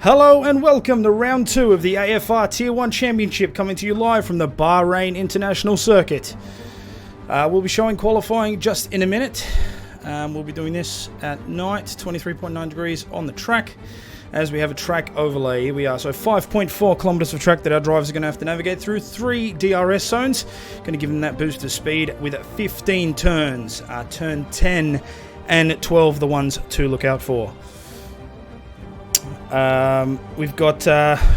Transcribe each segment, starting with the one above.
Hello and welcome to round 2 of the AFR Tier 1 Championship, coming to you live from the Bahrain International Circuit. We'll be showing qualifying just in a minute. We'll be doing this at night, 23.9 degrees on the track, as we have a track overlay. Here we are, so 5.4 kilometers of track that our drivers are going to have to navigate through, 3 DRS zones. Going to give them that boost of speed with 15 turns, turn 10 and 12 the ones to look out for. We've got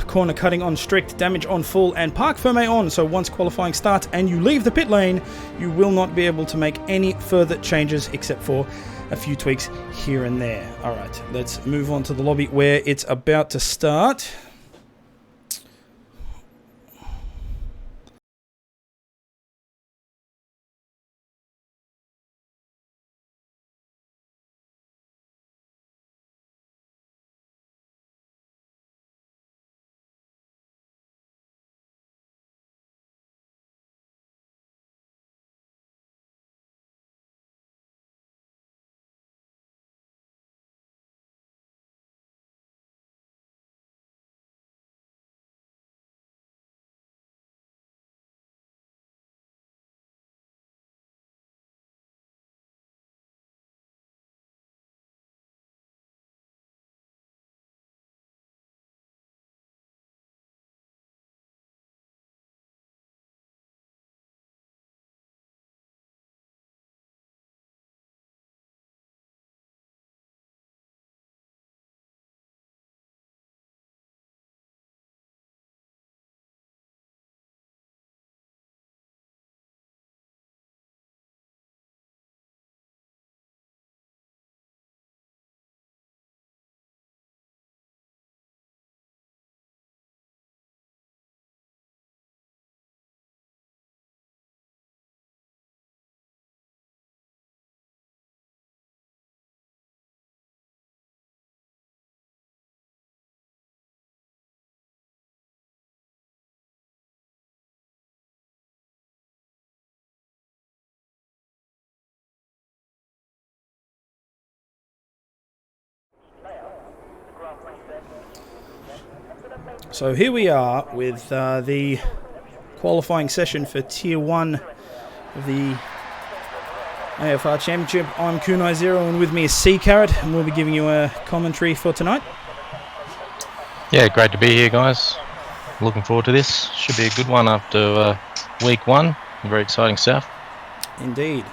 corner cutting on strict, damage on full, and parc fermé on. So once qualifying starts and you leave the pit lane, you will not be able to make any further changes except for a few tweaks here and there. Alright, let's move on to the lobby where it's about to start. So here we are with the qualifying session for Tier 1 of the AFR Championship. I'm Kunai Zero, and with me is C Carrot, and we'll be giving you a commentary for tonight. Yeah, great to be here, guys. Looking forward to this. Should be a good one after week 1. Very exciting stuff. Indeed.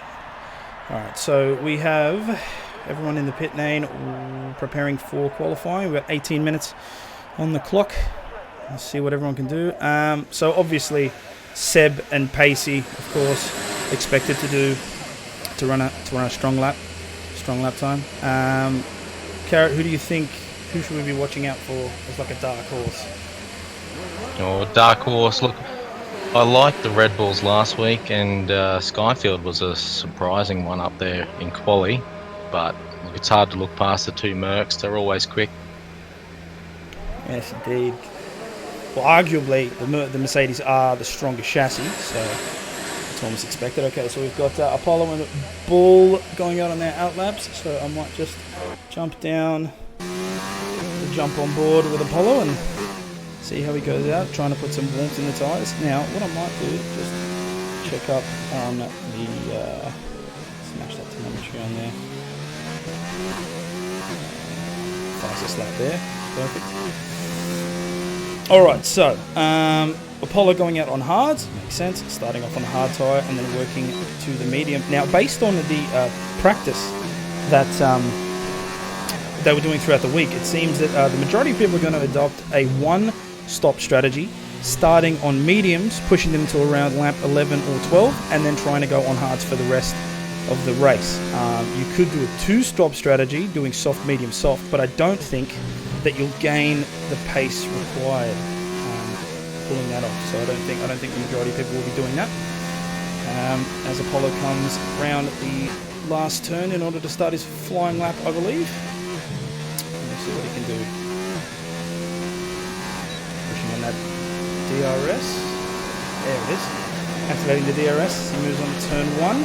Alright, so we have everyone in the pit lane preparing for qualifying. We've got 18 minutes on the clock. Let's see what everyone can do. So obviously Seb and Pacey, of course, expected to run a strong lap time. Carrot, who do you think? Who should we be watching out for as like a dark horse? Oh, dark horse. Look, I liked the Red Bulls last week, and Skyfield was a surprising one up there in quali. But it's hard to look past the 2 Mercs. They're always quick. Yes, indeed. Well, arguably, the Mercedes are the strongest chassis, so it's almost expected. Okay, so we've got Apollo and Bull going out on their outlaps, so I might just jump on board with Apollo and see how he goes out, trying to put some warmth in the tyres. Now, what I might do is just check up on the... smash that telemetry on there. Fastest lap there. Perfect. Alright, so Apollo going out on hards, makes sense, starting off on a hard tyre and then working to the medium. Now, based on the practice that they were doing throughout the week, it seems that the majority of people are going to adopt a one-stop strategy, starting on mediums, pushing them to around lap 11 or 12, and then trying to go on hards for the rest of the race. You could do a 2-stop strategy, doing soft, medium, soft, but I don't think that you'll gain the pace required pulling that off. So I don't think the majority of people will be doing that. As Apollo comes round the last turn in order to start his flying lap, I believe. Let's see what he can do. Pushing on that DRS. There it is. Activating the DRS. He moves on to turn 1.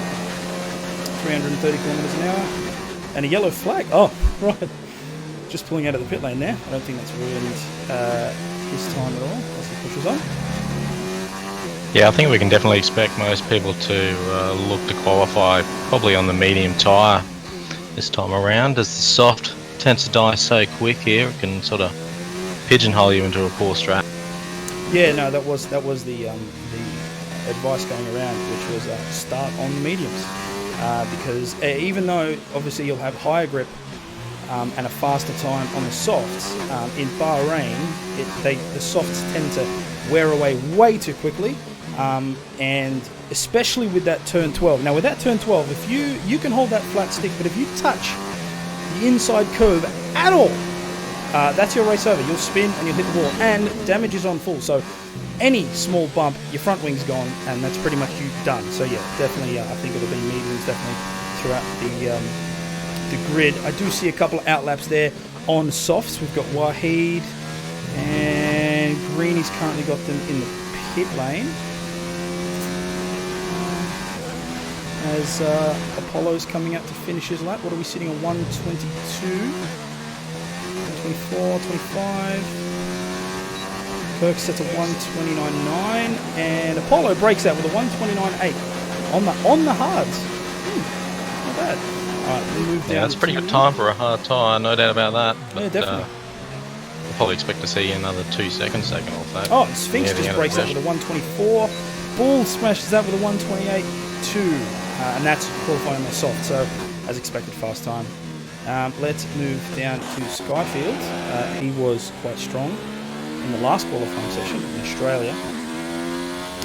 330 kilometers an hour. And a yellow flag. Oh, right. just pulling out of the pit lane there. I don't think that's ruined his time at all as he pushes on. Yeah, I think we can definitely expect most people to look to qualify probably on the medium tyre this time around, as the soft tends to die so quick here. It can sort of pigeonhole you into a poor strat. Yeah, no, that was the advice going around, which was start on the mediums, because even though obviously you'll have higher grip and a faster time on the softs, in Bahrain the softs tend to wear away way too quickly, and especially with that turn 12. Now with that turn 12, if you can hold that flat stick, but if you touch the inside curve at all, that's your race over. You'll spin and you'll hit the wall, and damage is on full. So any small bump, your front wing's gone, and that's pretty much you done. So yeah, definitely, I think it'll be mediums definitely throughout the grid. I do see a couple of outlaps there on softs. We've got Wahid and Greeny's currently got them in the pit lane. As Apollo's coming out to finish his lap. What are we sitting on? 122, 124, 25. Kirk sets a 129.9, and Apollo breaks out with a 129.8 on the hards. Not bad. All right, we'll move down. Yeah, that's pretty good time for a hard tyre, no doubt about that. But, yeah, definitely. We'll probably expect to see another 2 seconds taken off that. Oh, Sphinx just breaks out with a 124. Bull smashes that with a 128.2. And that's qualifying on the soft, so as expected, fast time. Let's move down to Skyfield. He was quite strong in the last qualifying session in Australia.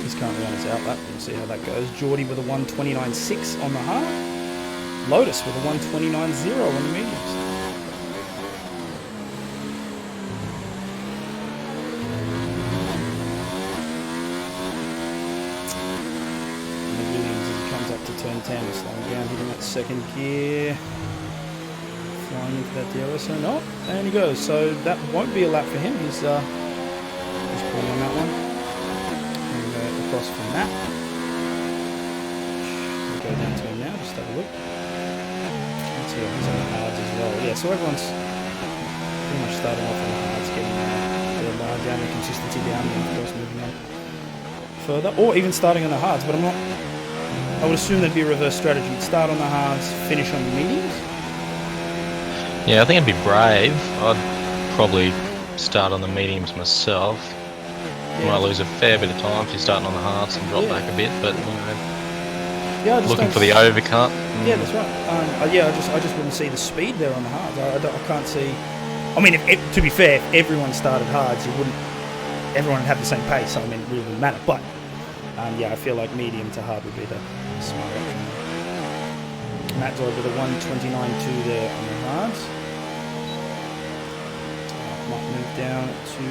He's currently on his outlap. We'll see how that goes. Geordie with a 129.6 on the hard. Lotus with a 129.0 on the mediums. Turn 10, slowing down, hitting that second gear, flying into that DRS, so no, and he goes. So that won't be a lap for him. He's pulling on that one. And across from that. We'll go down to him now, just have a look. Let's see if he's on the hards as well. Yeah, so everyone's pretty much starting off on the hards, getting their line down, the consistency down, and of course moving on further, or even starting on the hards, but I would assume there'd be a reverse strategy. You'd start on the hards, finish on the mediums. Yeah, I think it'd be brave. I'd probably start on the mediums myself. You might lose a fair bit of time if you're starting on the hards and drop back a bit, but looking for the overcut. Yeah, that's right. I just wouldn't see the speed there on the hards. I can't see. I mean, to be fair, if everyone started hards, everyone would have the same pace. So I mean, it really wouldn't matter. But yeah, I feel like medium to hard would be the smart option. Matt Dodd with a 129.2 there on the hards. Might move down to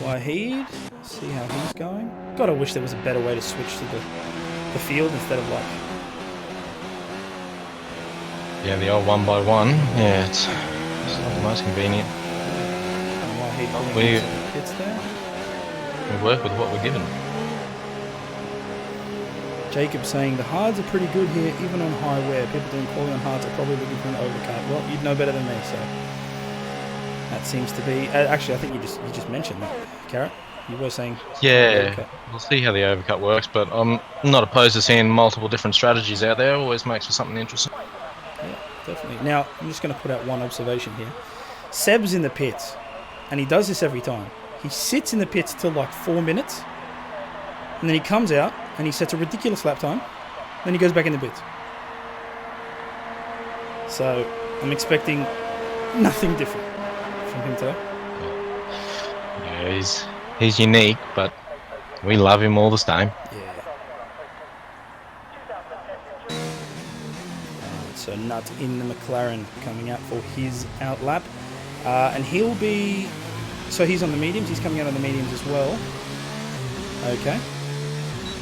Wahid. See how he's going. God, I wish there was a better way to switch to the field instead of like. Yeah, the old 1x1. Yeah, it's not the most convenient. Wahid pulling into the pits there. We work with what we're given. Jacob saying the hards are pretty good here, even on high wear. People doing quality on hards are probably looking for an overcut. Well, you'd know better than me, so that seems to be. Actually, I think you just mentioned that, Carrot. You were saying. Yeah, we'll see how the overcut works, but I'm not opposed to seeing multiple different strategies out there. Always makes for something interesting. Yeah, definitely. Now, I'm just going to put out one observation here. Seb's in the pits, and he does this every time. He sits in the pits till like 4 minutes, and then he comes out and he sets a ridiculous lap time, then he goes back in the pits. So I'm expecting nothing different from him today. Yeah, he's unique, but we love him all the same. Yeah. So Nut in the McLaren coming out for his outlap, and he'll be. So he's on the mediums. He's coming out on the mediums as well. Okay.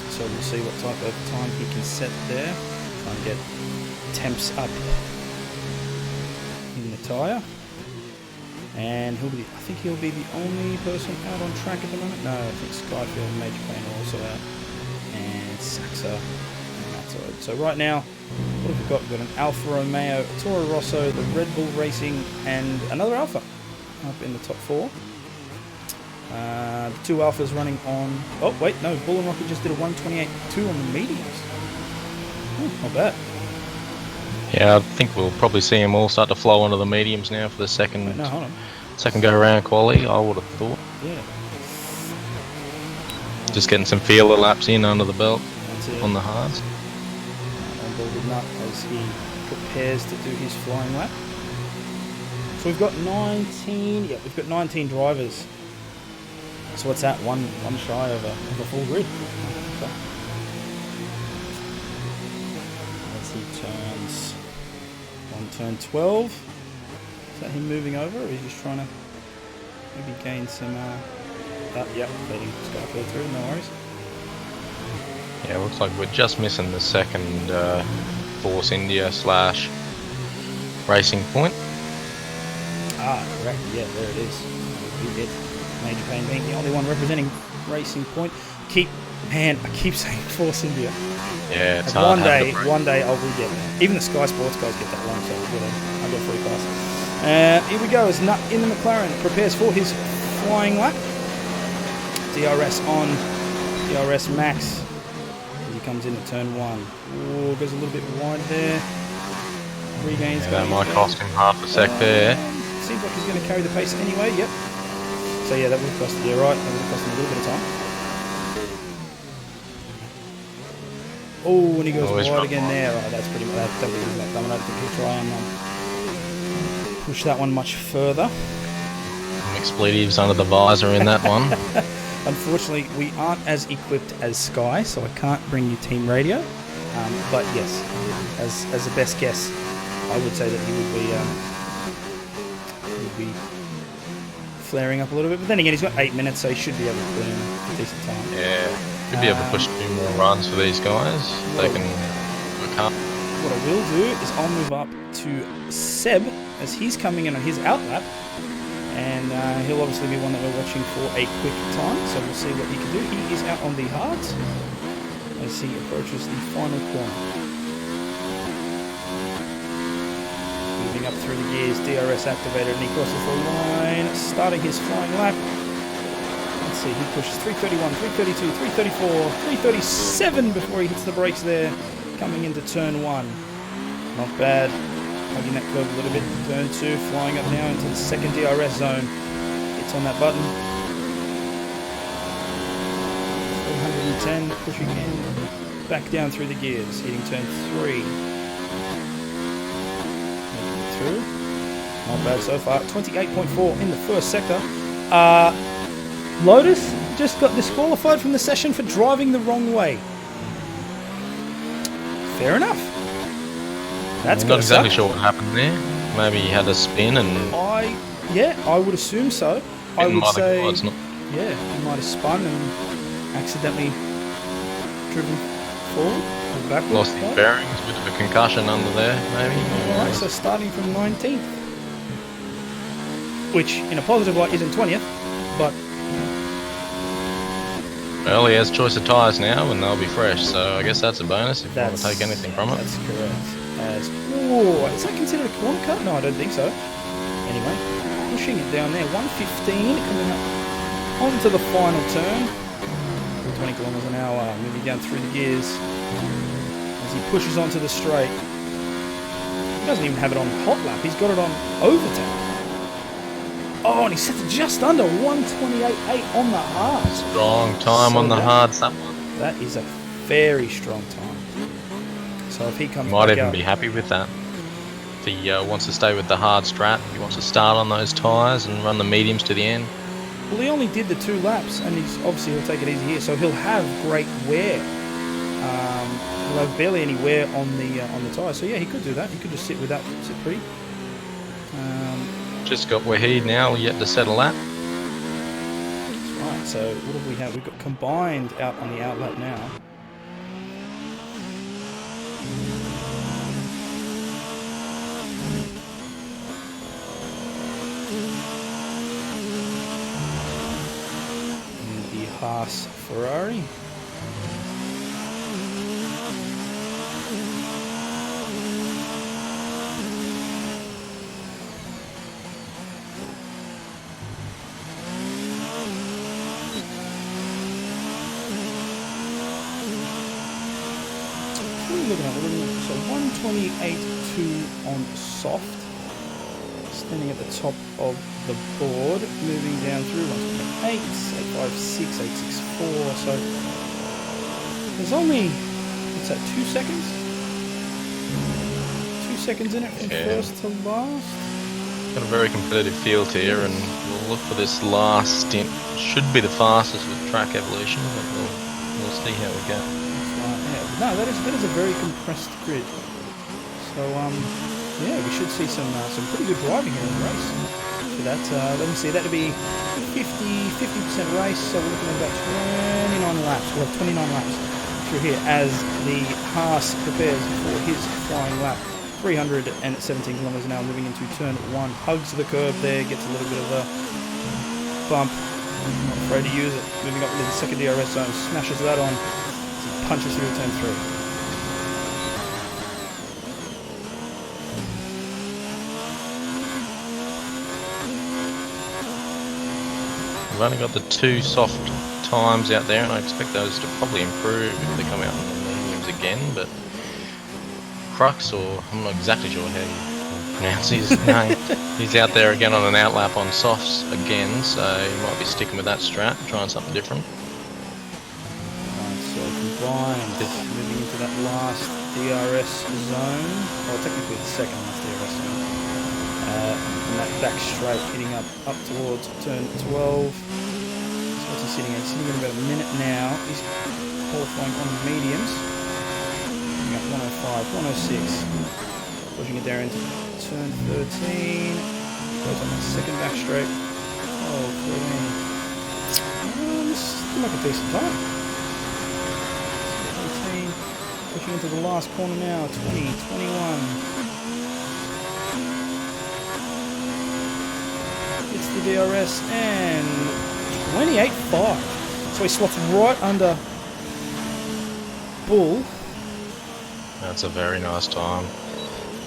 So we'll see what type of time he can set there. Try and get temps up in the tyre. And I think he'll be the only person out on track at the moment. No, I think Skyfield and Major Payne are also out. And Saxa and that's all. So right now, What have we got? We've got an Alfa Romeo, a Toro Rosso, the Red Bull Racing, and another Alfa up in the top 4. The 2 Alphas running on... Oh, wait, no. Bull and Rocket just did a 128.2 on the mediums. Not bad. Yeah, I think we'll probably see them all start to flow onto the mediums now for the second Wait, no, hold on. second go around quali, I would have thought. Yeah. Just getting some feeler laps in under the belt That's it. on the hards. And Bull did not as he prepares to do his flying lap. So we've got 19... Yeah, we've got 19 drivers. So what's that? One shy of a full grid. Okay. As he turns on turn 12. Is that him moving over, or is he just trying to maybe gain some... yeah, letting Skyfield through, no worries. Yeah, looks like we're just missing the second Force India / Racing Point. Ah, correct. Yeah, there it is. Big hit. Major Pain being the only one representing Racing Point. I keep saying Force India. Yeah, it's And hard. one day I'll get there. Even the Sky Sports guys get that one, so I'll get a free pass. Here we go, as Nut in the McLaren prepares for his flying lap. DRS on, DRS max. As he comes into turn 1. Ooh, goes a little bit wide there. Regains. That might cost him half a sec there. Seems like he's going to carry the pace anyway, yep. So yeah, that would have cost, yeah, right, that would have cost him a little bit of time. Oh, and he goes wide again there. Oh, that's pretty much, that was that done. I don't think he'll try and push that one much further. Some expletives under the visor in that one. Unfortunately, we aren't as equipped as Sky, so I can't bring you team radio. But yes, as a best guess, I would say that he would be flaring up a little bit. But then again, he's got 8 minutes, so he should be able to put in a decent time. Yeah, could be able to push 2 more runs for these guys. They can work hard. What I will do is I'll move up to Seb as he's coming in on his outlap. And he'll obviously be one that we're watching for a quick time, so we'll see what he can do. He is out on the hards as he approaches the final corner. Moving up through the gears, DRS activated, and he crosses the line, starting his flying lap. Let's see, he pushes 331, 332, 334, 337 before he hits the brakes there, coming into turn 1. Not bad. Hugging that curve a little bit. Turn 2, flying up now into the second DRS zone. It's on that button. 110, pushing in. Back down through the gears, hitting turn 3. Making it through. Not bad so far. 28.4 in the first sector. Lotus just got disqualified from the session for driving the wrong way. Fair enough. That's I'm not exactly sure what happened there. Maybe he had a spin and... I would assume so. I would say... he might have spun and accidentally driven forward or backwards. Lost his bearings, a bit of a concussion under there, maybe. Alright, so starting from 19th. Which, in a positive light, isn't 20th, but... Well, he has choice of tyres now and they'll be fresh, so I guess that's a bonus if you want to take anything from it. That's correct. Is that considered a corner cut? No, I don't think so. Anyway, pushing it down there. 115 coming up onto the final turn. 20 kilometers an hour, moving down through the gears as he pushes onto the straight. He doesn't even have it on hot lap. He's got it on overtake. Oh, and he sets it just under 128.8 on the hard. Strong time on the hards, that one. That is a very strong time. So if he comes Might back even out, be happy with that. If he wants to stay with the hard strat, he wants to start on those tyres and run the mediums to the end. well, he only did the 2 laps, and he'll take it easy here, so he'll have great wear. He'll have barely any wear on the tyre. So yeah, he could do that. He could just sit with that, sit pretty. Just got Wahid now, yet to set a lap. That's right. So what have we had? We've got combined out on the outlap now. The Haas Ferrari. looking at? We're looking at 128.2 on soft. Standing at the top of the board, moving down through 128, 856, 864. So there's only, what's that, 2 seconds? 2 seconds in it from first to last. Got a very competitive field here, and we'll look for this last stint. Should be the fastest with track evolution, but we'll see how we go. No, that is a very compressed grid. So yeah, we should see some pretty good driving here in the race. For that, let me see, that'd be 50% race. So we're looking at about 29 laps. We'll have 29 laps through here as the Haas prepares for his flying lap. 317 kilometers an hour, moving into turn 1. Hugs the curb there, gets a little bit of a bump. Not afraid to use it. Moving up into the second DRS zone, smashes that on. Punches through turn 3. We've only got the 2 soft times out there, and I expect those to probably improve if they come out in the mediums again, but Crux, or I'm not exactly sure how you pronounce his name, he's out there again on an outlap on softs again, so he might be sticking with that strat, trying something different. So combined, moving into that last DRS zone, well technically the second last DRS zone, and that back straight hitting up towards turn 12. So what's he sitting at? He's sitting at about a minute now. He's qualifying on mediums. 105, 106, pushing it there into turn 13, goes on that second back straight, 13, this is like a decent time, 18, pushing into the last corner now, 20, 21, hits the DRS, and 28.5, so he slots right under Bull. That's a very nice time.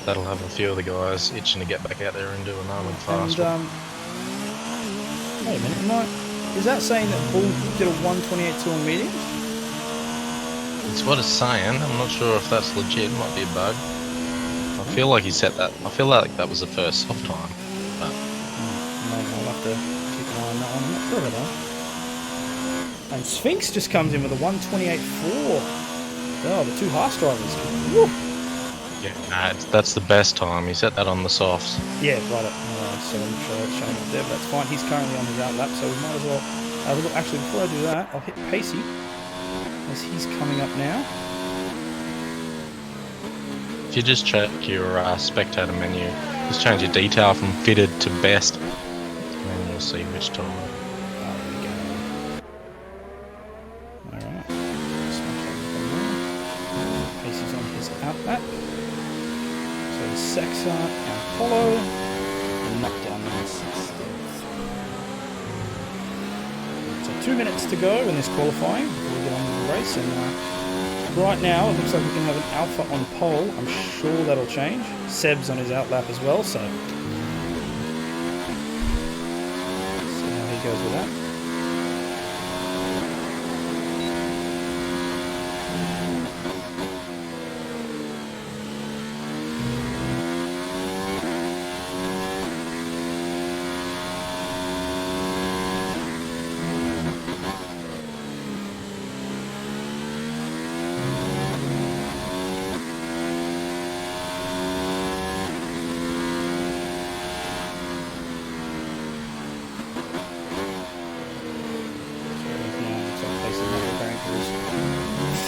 That'll have a few of the guys itching to get back out there and do another fast one. Wait a minute, is that saying that Bull did a 128.2 on mediums? It's what it's saying. I'm not sure if that's legit. Might be a bug. I feel like he set that. I feel like that was the first soft time. But I'll have to keep an eye on that one. I'm not sure about that. And Sphinx just comes in with a 128.4. Oh, the 2 Haas drivers. Woo. yeah, nah, that's the best time. He set that on the softs. Yeah, right. So I'm sure it's showing up there, but that's fine. He's currently on his outlap, so we might as well have a look. Actually, before I do that, I'll hit Pacey as he's coming up now. If you just check your spectator menu, just change your detail from fitted to best, and then you'll see which time. Sexa and Apollo, and knockdown on 16th. So 2 minutes to go in this qualifying before we get on with the race, and right now it looks like we can have an Alpha on pole. I'm sure that'll change. Seb's on his outlap as well, so see how he goes with that.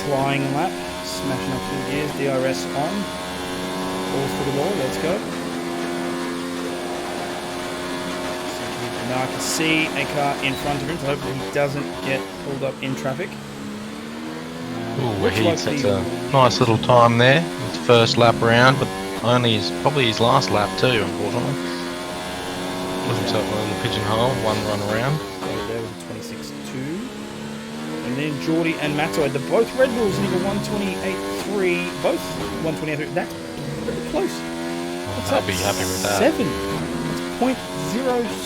Flying lap, smashing up through the gears, DRS on, all for the ball, let's go. Now I can see a car in front of him, so hopefully he doesn't get pulled up in traffic. Ooh, he sets a nice little time there, his first lap around, but only probably his last lap too, unfortunately. Put himself in a little pigeonhole, 1 run around. There was a 26.2. And then Geordie and Matto, the both Red Bulls need a 128.3, both 128.3. That's pretty close. I'll be happy with that. 7. That's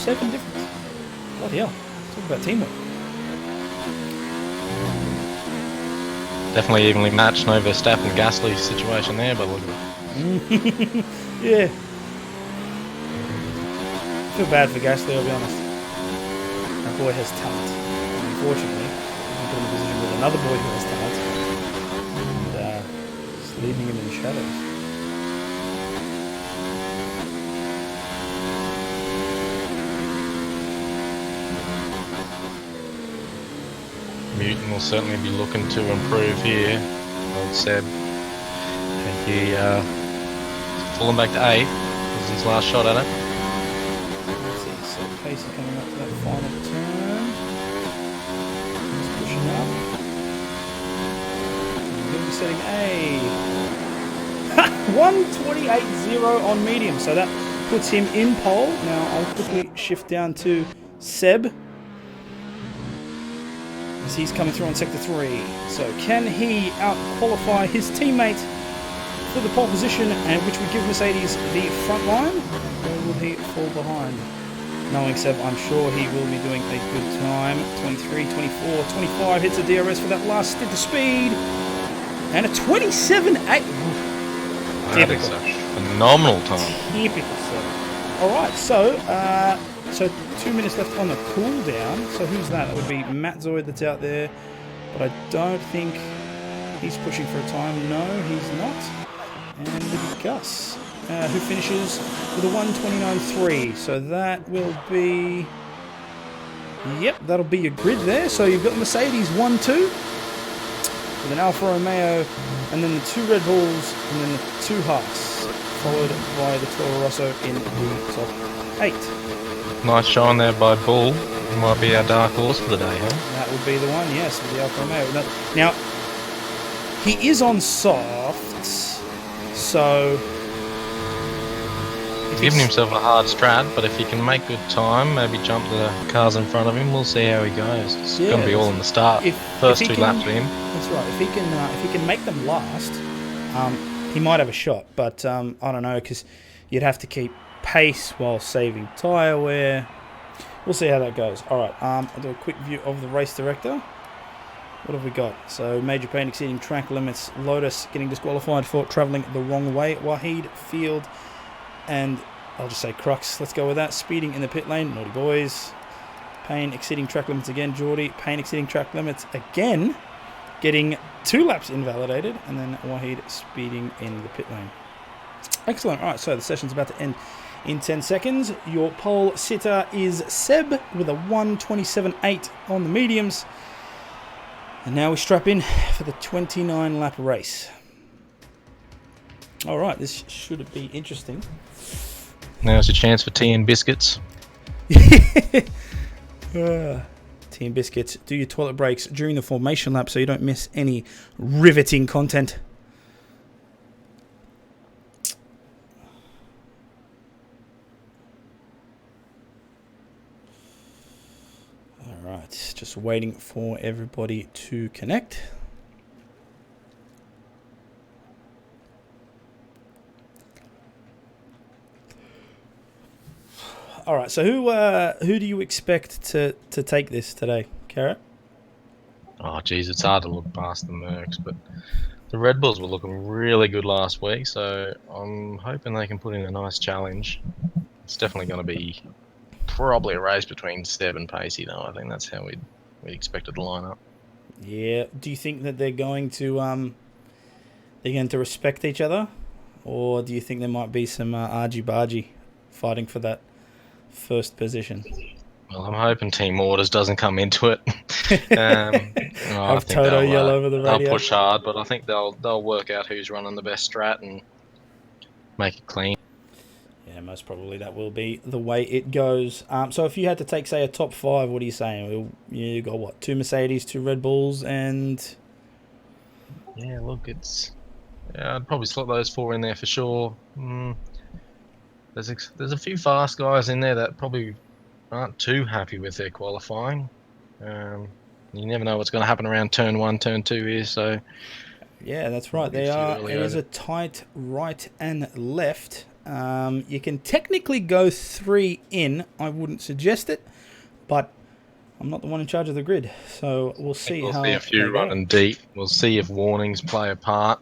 0.07 difference. Bloody hell. Talk about teamwork. Definitely evenly matched. No Verstappen Gasly situation there, but look at it. Yeah. Feel bad for Gasly, I'll be honest. That boy has talent. Unfortunately, he's put in a position with another boy who has talent. And just leaving him in the shadows. Mutant will certainly be looking to improve here. Old Seb. And he falling back to 8th. This is his last shot at it. Let's see, so Pacey coming up to that final turn. He's pushing up. He'll be setting a 1:28.0 on medium, so that puts him in pole. Now I'll quickly shift down to Seb, as he's coming through on sector 3. So can he out-qualify his teammate for the pole position, and which would give Mercedes the front line, or will he fall behind? Knowing Seb, I'm sure he will be doing a good time. 23, 24, 25 hits the DRS for that last stint of speed, and a 27.8. That is a phenomenal time. Typical Seb. All right, so 2 minutes left on the cooldown. So who's that? That would be Matt Zoid that's out there, but I don't think he's pushing for a time. No, he's not. And Gus, who finishes with a 1:29.3. So that will be... Yep, that'll be your grid there. So you've got Mercedes 1-2, with an Alfa Romeo, and then the 2 Red Bulls, and then the 2 Haas, followed by the Toro Rosso in the top 8. Nice shine there by Bull. He might be our dark horse for the day, huh? That would be the one, yes, with the Alfa Romeo. Now, he is on softs, so... He's giving himself a hard strat, but if he can make good time, maybe jump the cars in front of him, we'll see how he goes. It's going to be all in the start. First 2 laps for him. That's right. If he can make them last, he might have a shot. But I don't know, because you'd have to keep pace while saving tyre wear. We'll see how that goes. All right. I'll do a quick view of the race director. What have we got? So major pain exceeding track limits. Lotus getting disqualified for travelling the wrong way. Wahid, Field, and I'll just say Crux. Let's go with that. Speeding in the pit lane. Naughty boys. Payne exceeding track limits again. Geordie. Payne exceeding track limits again. Getting 2 laps invalidated. And then Wahid speeding in the pit lane. Excellent. All right, so the session's about to end in 10 seconds. Your pole sitter is Seb with a 1:27.8 on the mediums. And now we strap in for the 29 lap race. All right, this should be interesting. Now's a chance for tea and biscuits. Tea and biscuits. Do your toilet breaks during the formation lap so you don't miss any riveting content. All right, just waiting for everybody to connect. All right, so who do you expect to take this today, Carrot? Oh, geez, it's hard to look past the Mercs, but the Red Bulls were looking really good last week, so I'm hoping they can put in a nice challenge. It's definitely going to be probably a race between Seb and Pacey, though. I think that's how we expected to line up. Yeah. Do you think that they're going to respect each other, or do you think there might be some argy-bargy fighting for that first position? Well, I'm hoping Team Orders doesn't come into it. Have Toto yell over the radio. They'll push hard, but I think they'll work out who's running the best strat and make it clean. Yeah, most probably that will be the way it goes. So if you had to take, say, a top 5, what are you saying? You got what? 2 Mercedes, 2 Red Bulls, and... Yeah, look, I'd probably slot those 4 in there for sure. There's a few fast guys in there that probably aren't too happy with their qualifying. You never know what's going to happen around turn 1, turn 2 here, so... Yeah, that's right. It is a tight right and left. You can technically go 3 in. I wouldn't suggest it, but I'm not the one in charge of the grid, so we'll see We'll how see a they few go. running deep. We'll see if warnings play a part.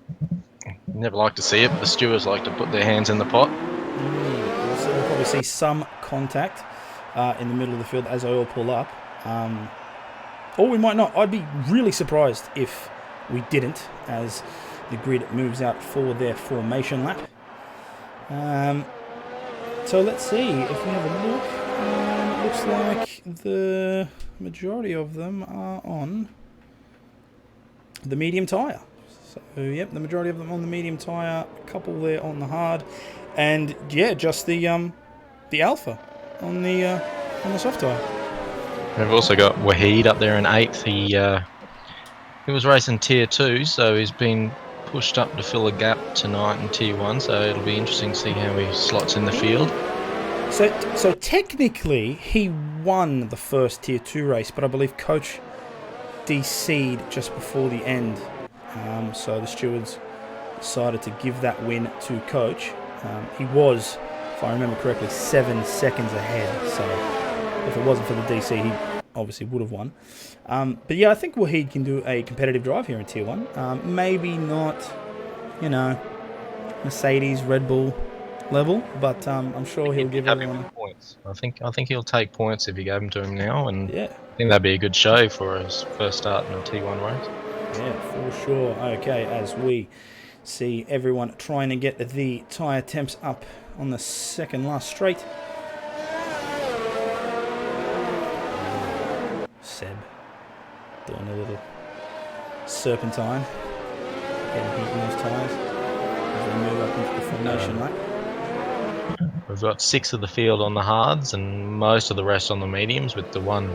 Never like to see it, but the stewards like to put their hands in the pot. We'll probably see some contact in the middle of the field as they all pull up. Or we might not. I'd be really surprised if we didn't, as the grid moves out for their formation lap. So let's see if we have a look. It looks like the majority of them are on the medium tyre. So yep, the majority of them on the medium tyre, a couple there on the hard, and yeah, just the Alpha on the soft tyre. We've also got Wahid up there in 8th. He was racing Tier 2, so he's been pushed up to fill a gap tonight in Tier 1, so it'll be interesting to see how he slots in the field. So technically, he won the first Tier 2 race, but I believe Coach DC'd just before the end. So the stewards decided to give that win to Coach. He was, if I remember correctly, 7 seconds ahead. So if it wasn't for the DC, he obviously would have won. But yeah, I think Wahid can do a competitive drive here in Tier 1. Maybe not, Mercedes, Red Bull level, but I'm sure he'll give everyone points. I think he'll take points if you gave them to him now, and yeah. I think that'd be a good show for his first start in a T1 race. Yeah, for sure. Okay, as we see everyone trying to get the tyre temps up on the second last straight. Seb doing a little serpentine, getting heat in those tyres as they move up into the formation lap. We've got 6 of the field on the hards and most of the rest on the mediums, with the one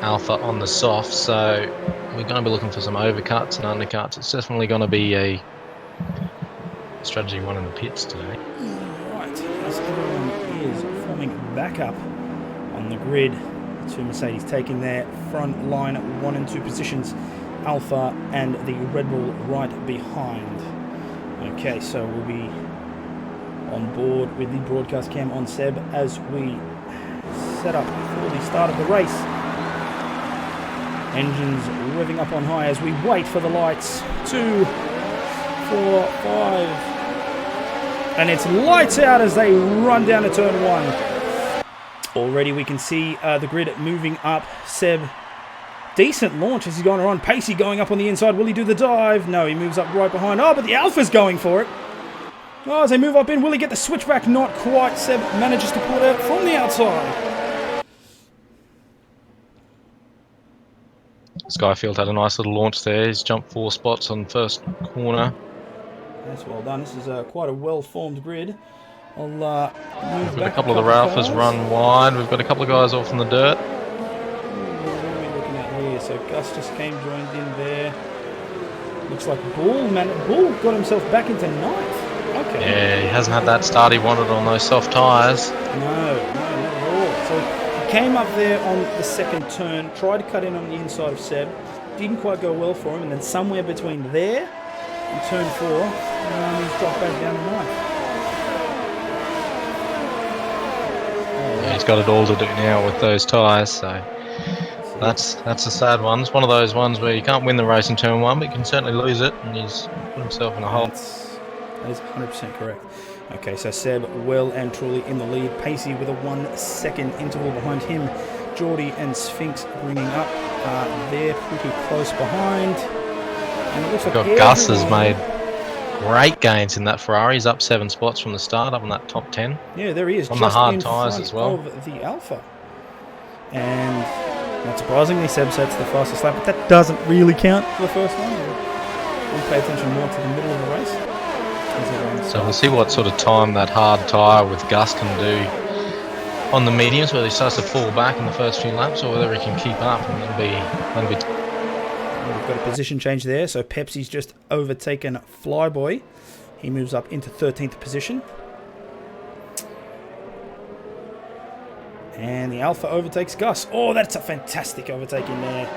Alpha on the soft. So we're going to be looking for some overcuts and undercuts. It's definitely going to be a strategy one in the pits today. Right, as everyone is forming back up on the grid, the 2 Mercedes taking their front line 1 and 2 positions, Alpha and the Red Bull right behind. Okay, so we'll be on board with the broadcast cam on Seb as we set up for the start of the race. Engines revving up on high as we wait for the lights. 2, 4, 5. And it's lights out as they run down to turn 1. Already we can see the grid moving up. Seb, decent launch as he's going around. Pacey going up on the inside. Will he do the dive? No, he moves up right behind. Oh, but the Alpha's going for it. Oh, as they move up in, will he get the switchback? Not quite. Seb manages to pull it out from the outside. Skyfield had a nice little launch there. He's jumped 4 spots on first corner. That's well done. This is quite a well-formed grid. I'll move We've got back a couple of the Ralphers run wide. We've got a couple of guys off in the dirt. What are we looking at here? So Gus just joined in there. Looks like Bull got himself back into 9th. Okay. Yeah, he hasn't had that start he wanted on those soft tyres. No, not at all. So he came up there on the second turn, tried to cut in on the inside of Seb. Didn't quite go well for him, and then somewhere between there and turn 4, he's dropped back down to 9th. Yeah, he's got it all to do now with those tyres, so that's a sad one. It's one of those ones where you can't win the race in turn 1, but you can certainly lose it, and he's put himself in a hole. That is 100% correct. Okay, so Seb well and truly in the lead. Pacey with a 1 second interval behind him. Geordie and Sphinx bringing up. They're pretty close behind. And it looks like Gus has made great gains in that Ferrari. He's up 7 spots from the start, up in that top 10. Yeah, there he is. On just the hard in tyres front as well. Of the Alpha. And not surprisingly, Seb sets the fastest lap, but that doesn't really count for the first one. We'll pay attention more to the middle of the race. So we'll see what sort of time that hard tyre with Gus can do on the mediums, whether he starts to fall back in the first few laps or whether he can keep up, and that'll be. We've got a position change there, so Pepsi's just overtaken Flyboy. He moves up into 13th position. And the Alpha overtakes Gus. Oh, that's a fantastic overtaking there.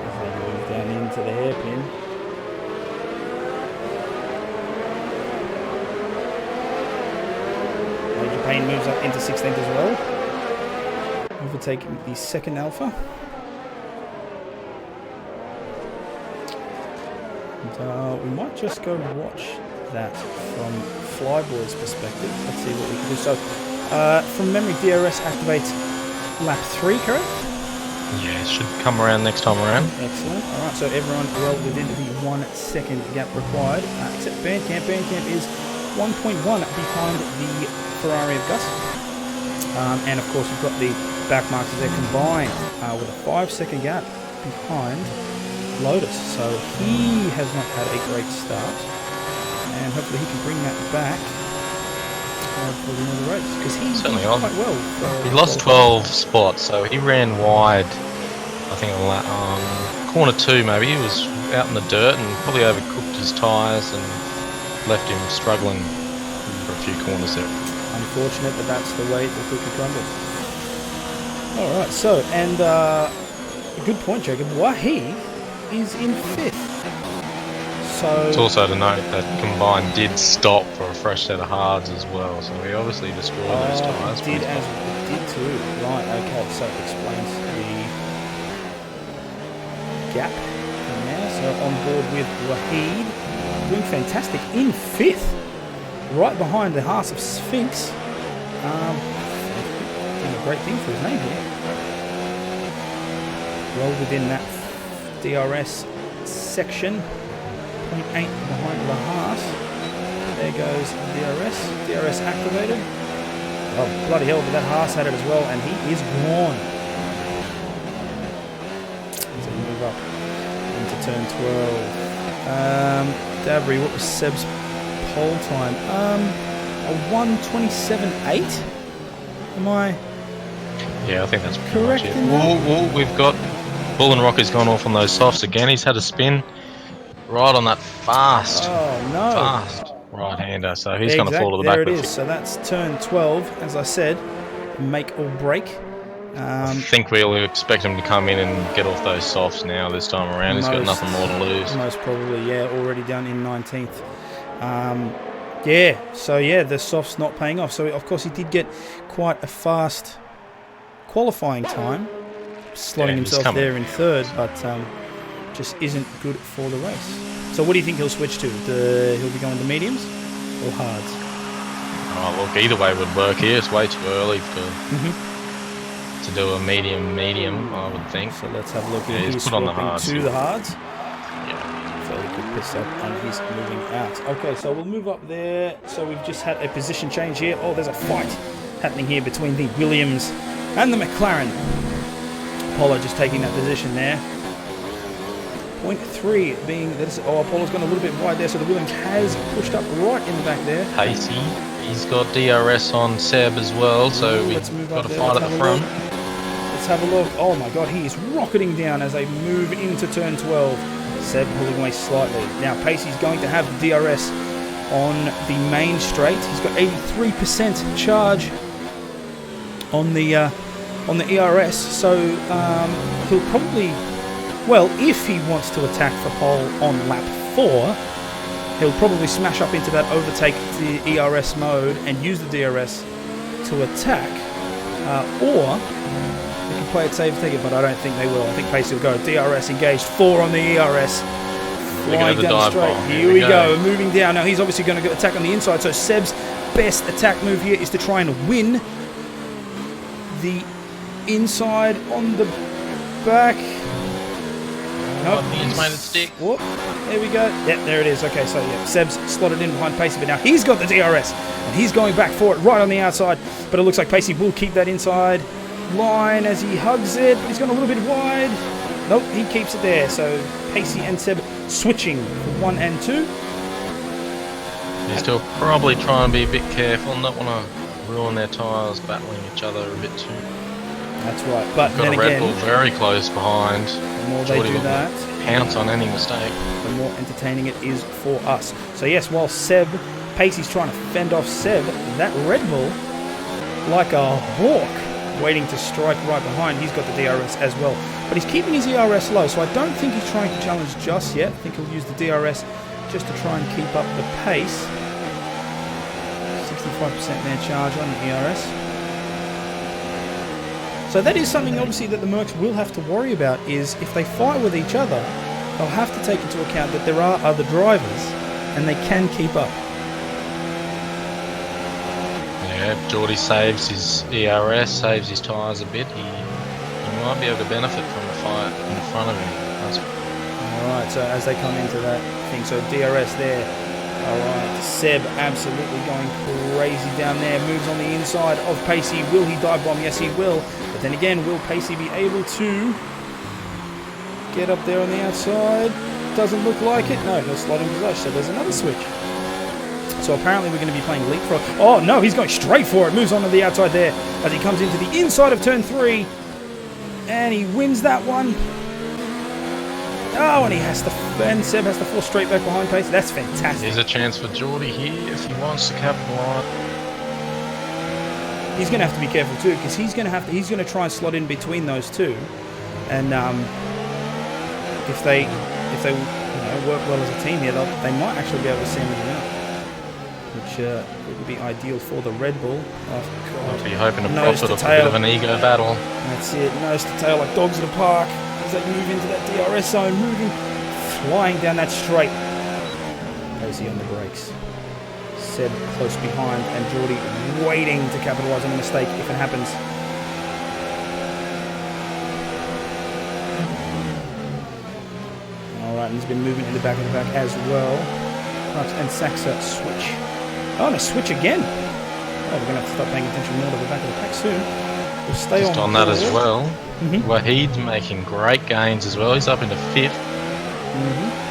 As they move down into the hairpin. Major Bahrain moves up into 16th as well, overtaking the second Alpha. And, we might just go watch that from Flyboy's perspective. Let's see what we can do. So, from memory, DRS activates lap 3, correct? Yeah, it should come around next time around. Excellent. All right, so everyone well within the 1 second gap required, except Bandcamp. Bandcamp is 1.1 behind the Ferrari of Gus. And of course, you've got the back markers there combined with a 5-second gap behind Lotus. So he has not had a great start. And hopefully he can bring that back for the end of the race. Because he did quite well. He lost 12 spots, so he ran wide, I think on corner 2 maybe. He was out in the dirt and probably overcooked his tyres and left him struggling for a few corners there. Unfortunate, but that's the way the cookie crumbles. Alright, so, and a good point, Jacob. Wahi is in 5th. So it's also to note that combined did stop for a fresh set of hards as well, so he obviously destroyed those tyres. Did too. Right, okay, so it explains the gap in there. So on board with Wahid, doing fantastic in 5th, right behind the Haas of Sphinx. Doing a great thing for his name here. Well within that DRS section. 0.8 behind the Haas. There goes DRS activated. Oh, bloody hell, but that Haas had it as well, and he is gone. So move up into turn 12. Dabry, what was Seb's pole time? A 1:27.8? Am I? Yeah, I think that's correct. We've got Bull and Rocky's gone off on those softs again. He's had a spin. Right on that fast right-hander, so he's going to fall to the back. There it is, so that's turn 12, as I said, make or break. I think we'll expect him to come in and get off those softs now this time around. He's got nothing more to lose. Most probably, yeah, already done in 19th. Yeah, so yeah, the softs not paying off. So of course he did get quite a fast qualifying time, slotting himself there in 3rd, but just isn't good for the race. So what do you think he'll switch to? He'll be going to mediums or hards? Oh, look, either way would work here. It's way too early to do a medium, I would think. So let's have a look. Yeah, he's put on the hards. To the hards. Yeah. So he could piss up and he's moving out. Okay, so we'll move up there. So we've just had a position change here. Oh, there's a fight happening here between the Williams and the McLaren. Apollo just taking that position there. 0.3 being that Apollo's gone a little bit wide there, so the Williams has pushed up right in the back there. Pacey, he's got DRS on Seb as well, so we've got a fight at the front. Let's have a look. Oh my god, he is rocketing down as they move into turn 12. Seb pulling away slightly. Now Pacey's going to have the DRS on the main straight. He's got 83% charge on the ERS, so he'll probably, well, if he wants to attack for pole on lap 4, he'll probably smash up into that overtake the ERS mode and use the DRS to attack, or they can play it safe, take it, but I don't think they will. I think Pacey will go DRS engaged, 4 on the ERS, flying down straight. Here we go, moving down. Now he's obviously going to attack on the inside, so Seb's best attack move here is to try and win the inside on the back. Nope, he's made it stick. Whoop, there we go. Yep, there it is. Okay, so yeah, Seb's slotted in behind Pacey, but now he's got the DRS and he's going back for it right on the outside. But it looks like Pacey will keep that inside line as he hugs it. But he's gone a little bit wide. Nope, he keeps it there. So Pacey and Seb switching for 1 and 2. He's still probably trying to be a bit careful, not want to ruin their tyres battling each other a bit too. That's right, but then again, Red Bull very close behind. The more they do that, pounce on any mistake, the more entertaining it is for us. So yes, while Pacey's trying to fend off Seb, that Red Bull, like a hawk, waiting to strike right behind. He's got the DRS as well, but he's keeping his ERS low, so I don't think he's trying to challenge just yet. I think he'll use the DRS just to try and keep up the pace. 65% 25% man charge on the ERS. So that is something obviously that the Mercs will have to worry about, is if they fight with each other, they'll have to take into account that there are other drivers and they can keep up. Yeah, if Geordie saves his ERS, saves his tyres a bit, he might be able to benefit from the fight in front of him. Alright, so as they come into that thing, so DRS there. Alright, Seb absolutely going crazy down there, moves on the inside of Pacey. Will he dive bomb? Yes, he will. But then again, will Pacey be able to get up there on the outside? Doesn't look like it. No, he'll slide into Zush, so there's another switch. So apparently we're going to be playing leapfrog. Oh no, he's going straight for it. Moves on to the outside there as he comes into the inside of turn 3. And he wins that one. Oh, and and Seb has to fall straight back behind Pace. That's fantastic. There's a chance for Geordie here if he wants to capitalise. He's going to have to be careful too, because he's going to try and slot in between those two. And if they work well as a team here, they might actually be able to send him out, which would be ideal for the Red Bull. Oh God! I'll be hoping to profit off a bit of an ego battle. That's it, nose to tail like dogs at a park as they move into that DRS zone, flying down that straight. Pacey on the brakes. Seb close behind, and Geordie waiting to capitalise on a mistake if it happens. Alright, and he's been moving in the back of the pack as well. Crux and Saxa switch. Oh, and a switch again. Oh, we're going to have to start paying attention more to the back of the pack soon. We'll stay just on that as well. Wahid's making great gains as well. He's up into 5th.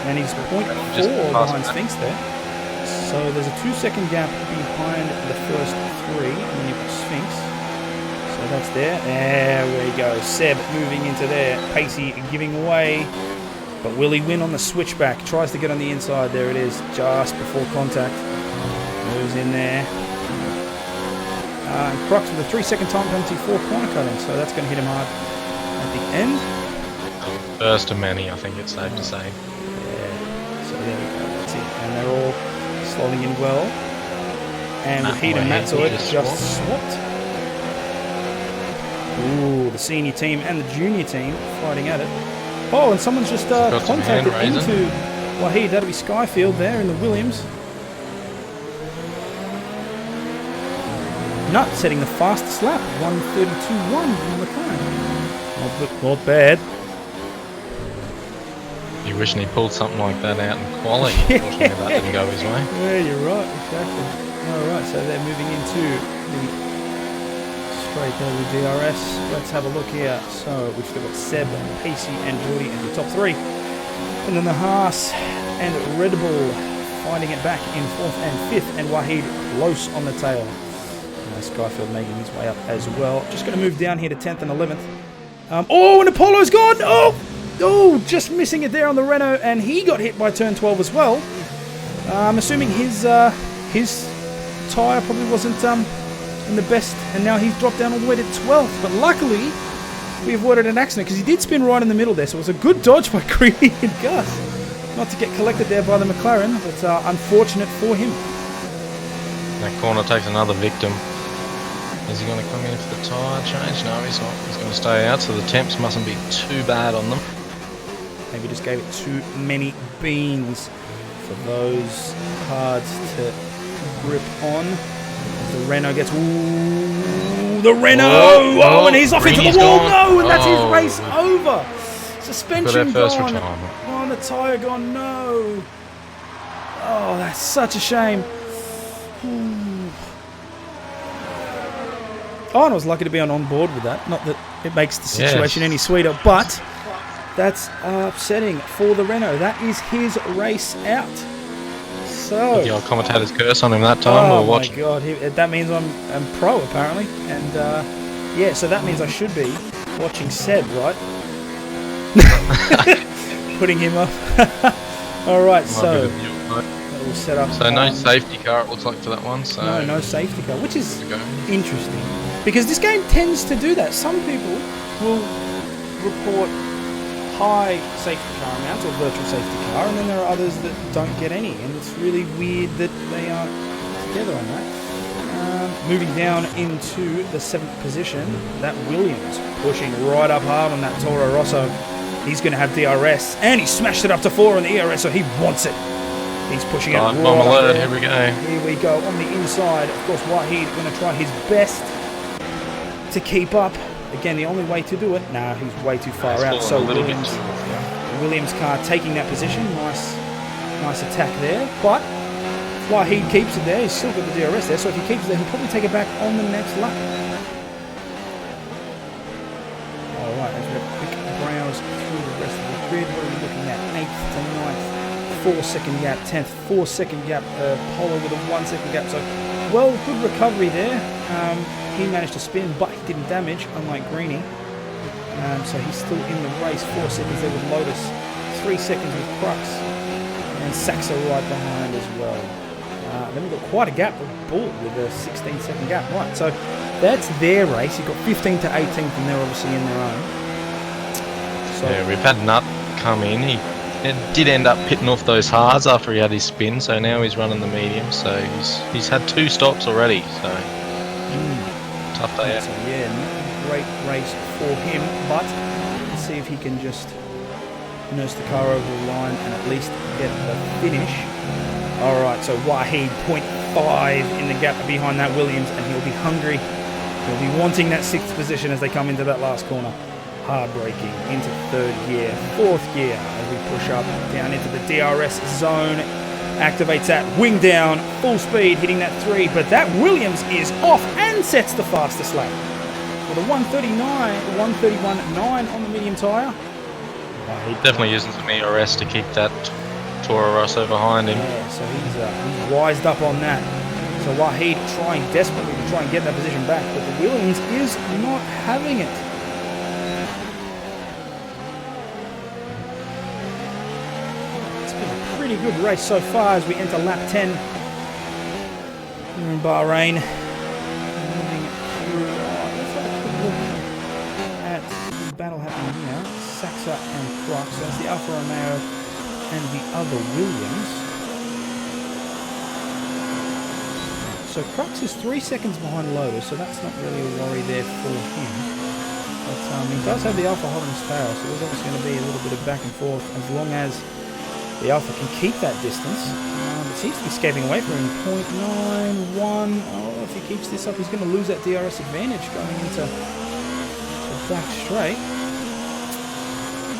And he's 0.4 behind Sphinx there. So there's a 2-second gap behind the first 3, and then you've got Sphinx. So that's there. There we go. Seb moving into there. Pacey giving away. But will he win on the switchback? Tries to get on the inside. There it is, just before contact. Moves in there. Crux with a 3-second time penalty for corner cutting, so that's going to hit him hard at the end. First of many, I think it's safe to say. Yeah, so there we go, that's it. And they're all slotting in well. And Wahid and Matzoid just swapped. Ooh, the senior team and the junior team fighting at it. Oh, and someone's just contacted into Wahid. That'll be Skyfield there in the Williams. Nut setting the fastest lap, 1:32.1 on the McLaren. Not bad. You wishing he pulled something like that out in quality. Unfortunately, that didn't go his way. Yeah, you're right, exactly. Alright, so they're moving into the straight over DRS. Let's have a look here. So we've still got Seb, Pacey, and Geordie in the top 3. And then the Haas and Red Bull finding it back in 4th and 5th, and Wahid close on the tail. Skyfield making his way up as well. Just going to move down here to 10th and 11th. Oh, and Apollo's gone! Oh, just missing it there on the Renault, and he got hit by turn 12 as well. I'm assuming his tyre probably wasn't in the best, and now he's dropped down all the way to 12th. But luckily, we avoided an accident, because he did spin right in the middle there, so it was a good dodge by Creedy and Gus. Not to get collected there by the McLaren, but unfortunate for him. That corner takes another victim. Is he going to come in for the tyre change? No, he's not. He's going to stay out, so the temps mustn't be too bad on them. Maybe just gave it too many beans for those cards to grip on. The Renault gets... Ooh, the Renault! Oh, and he's off into the wall! No, and that's his race over! Suspension gone. Oh, and the tyre gone. No! Oh, that's such a shame. Oh, and I was lucky to be on board with that. Not that it makes the situation any sweeter, but that's upsetting for the Renault. That is his race out. So the old commentator's curse on him that time. Oh my God, that means I'm pro apparently, and yeah, so that means I should be watching Seb, right? Putting him up. All right, so we'll set up. So no safety car, it looks like, for that one. So no safety car, which is interesting. Because this game tends to do that. Some people will report high safety car amounts or virtual safety car, and then there are others that don't get any, and it's really weird that they aren't together on that. moving down into the 7th position, that Williams pushing right up hard on that Toro Rosso. He's going to have DRS, and he smashed it up to 4 on the ERS, so he wants it. He's pushing it right up there. Here we go. Here we go on the inside. Of course, Wahid going to try his best to keep up. Again, the only way to do it. Nah, he's way too far out. So Williams car taking that position. Nice attack there. But Wahid keeps it there. He's still got the DRS there. So if he keeps it there, he'll probably take it back on the next lap. All right, as we have a quick browse through the rest of the grid, what are we looking at? 8th to 9th. 4-second gap, 10th, 4-second gap, Polo with a 1-second gap. So, well, good recovery there. He managed to spin, but he didn't damage, unlike Greeny. So he's still in the race. 4 seconds there with Lotus, 3 seconds with Crux, and Saxo right behind as well. Then we've got quite a gap with Bull with a 16-second gap. Right, so that's their race. You've got 15 to 18th, and they're obviously in their own. So, yeah, we've had Nut come in. He did end up pitting off those hards after he had his spin, so now he's running the medium. So he's had 2 stops already. So tough day out. So yeah, not a great race for him, but let's see if he can just nurse the car over the line and at least get the finish. All right, so Wahid 0.5 in the gap behind that Williams, and he'll be hungry. He'll be wanting that 6th position as they come into that last corner. Hard braking into 3rd gear, 4th gear as we push up down into the DRS zone. Activates that, wing down, full speed, hitting that 3. But that Williams is off and sets the fastest lap with a 131.9 on the medium tyre. He definitely using some ERS to keep that Toro Rosso behind him. Yeah, so he's wised up on that. So Wahid trying desperately to try and get that position back, but the Williams is not having it. Pretty good race so far as we enter lap 10 here in Bahrain. Moving through, let's have a quick look at the battle happening here. Saxa and Crux, so that's the Alfa Romeo and the other Williams. So Crux is 3 seconds behind Lotus, so that's not really a worry there for him. But he does have the Alfa hot on his tail, so there's obviously going to be a little bit of back and forth as long as the Alpha can keep that distance. It seems to be escaping away from him. 0.91. Oh, if he keeps this up, he's going to lose that DRS advantage going into the back straight.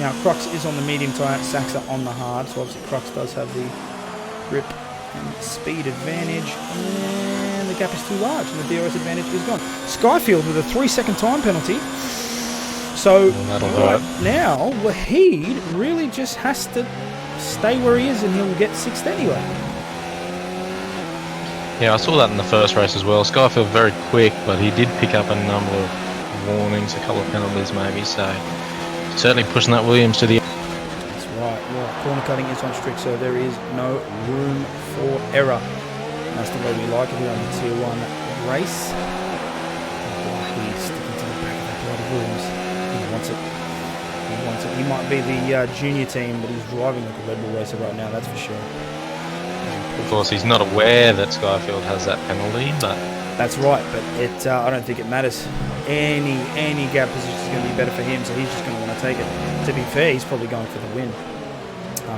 Now, Crux is on the medium tyre, Saxa on the hard, so obviously Crux does have the grip and speed advantage. And the gap is too large, and the DRS advantage is gone. Skyfield with a 3-second time penalty. So, right now, Wahid really just has to stay where he is and he'll get 6th anyway. Yeah, I saw that in the first race as well. Skyfield very quick, but he did pick up a number of warnings, a couple of penalties maybe, so certainly pushing that Williams to the... That's right, yeah. Corner cutting is on strict, so there is no room for error. That's the way we like it here on the Tier 1 race. He's sticking to the back of that bloody Williams. He wants it. He might be the junior team, but he's driving like a Red Bull racer right now, that's for sure. Of course, he's not aware that Skyfield has that penalty, but... That's right, but I don't think it matters. Any gap position is going to be better for him, so he's just going to want to take it. To be fair, he's probably going for the win.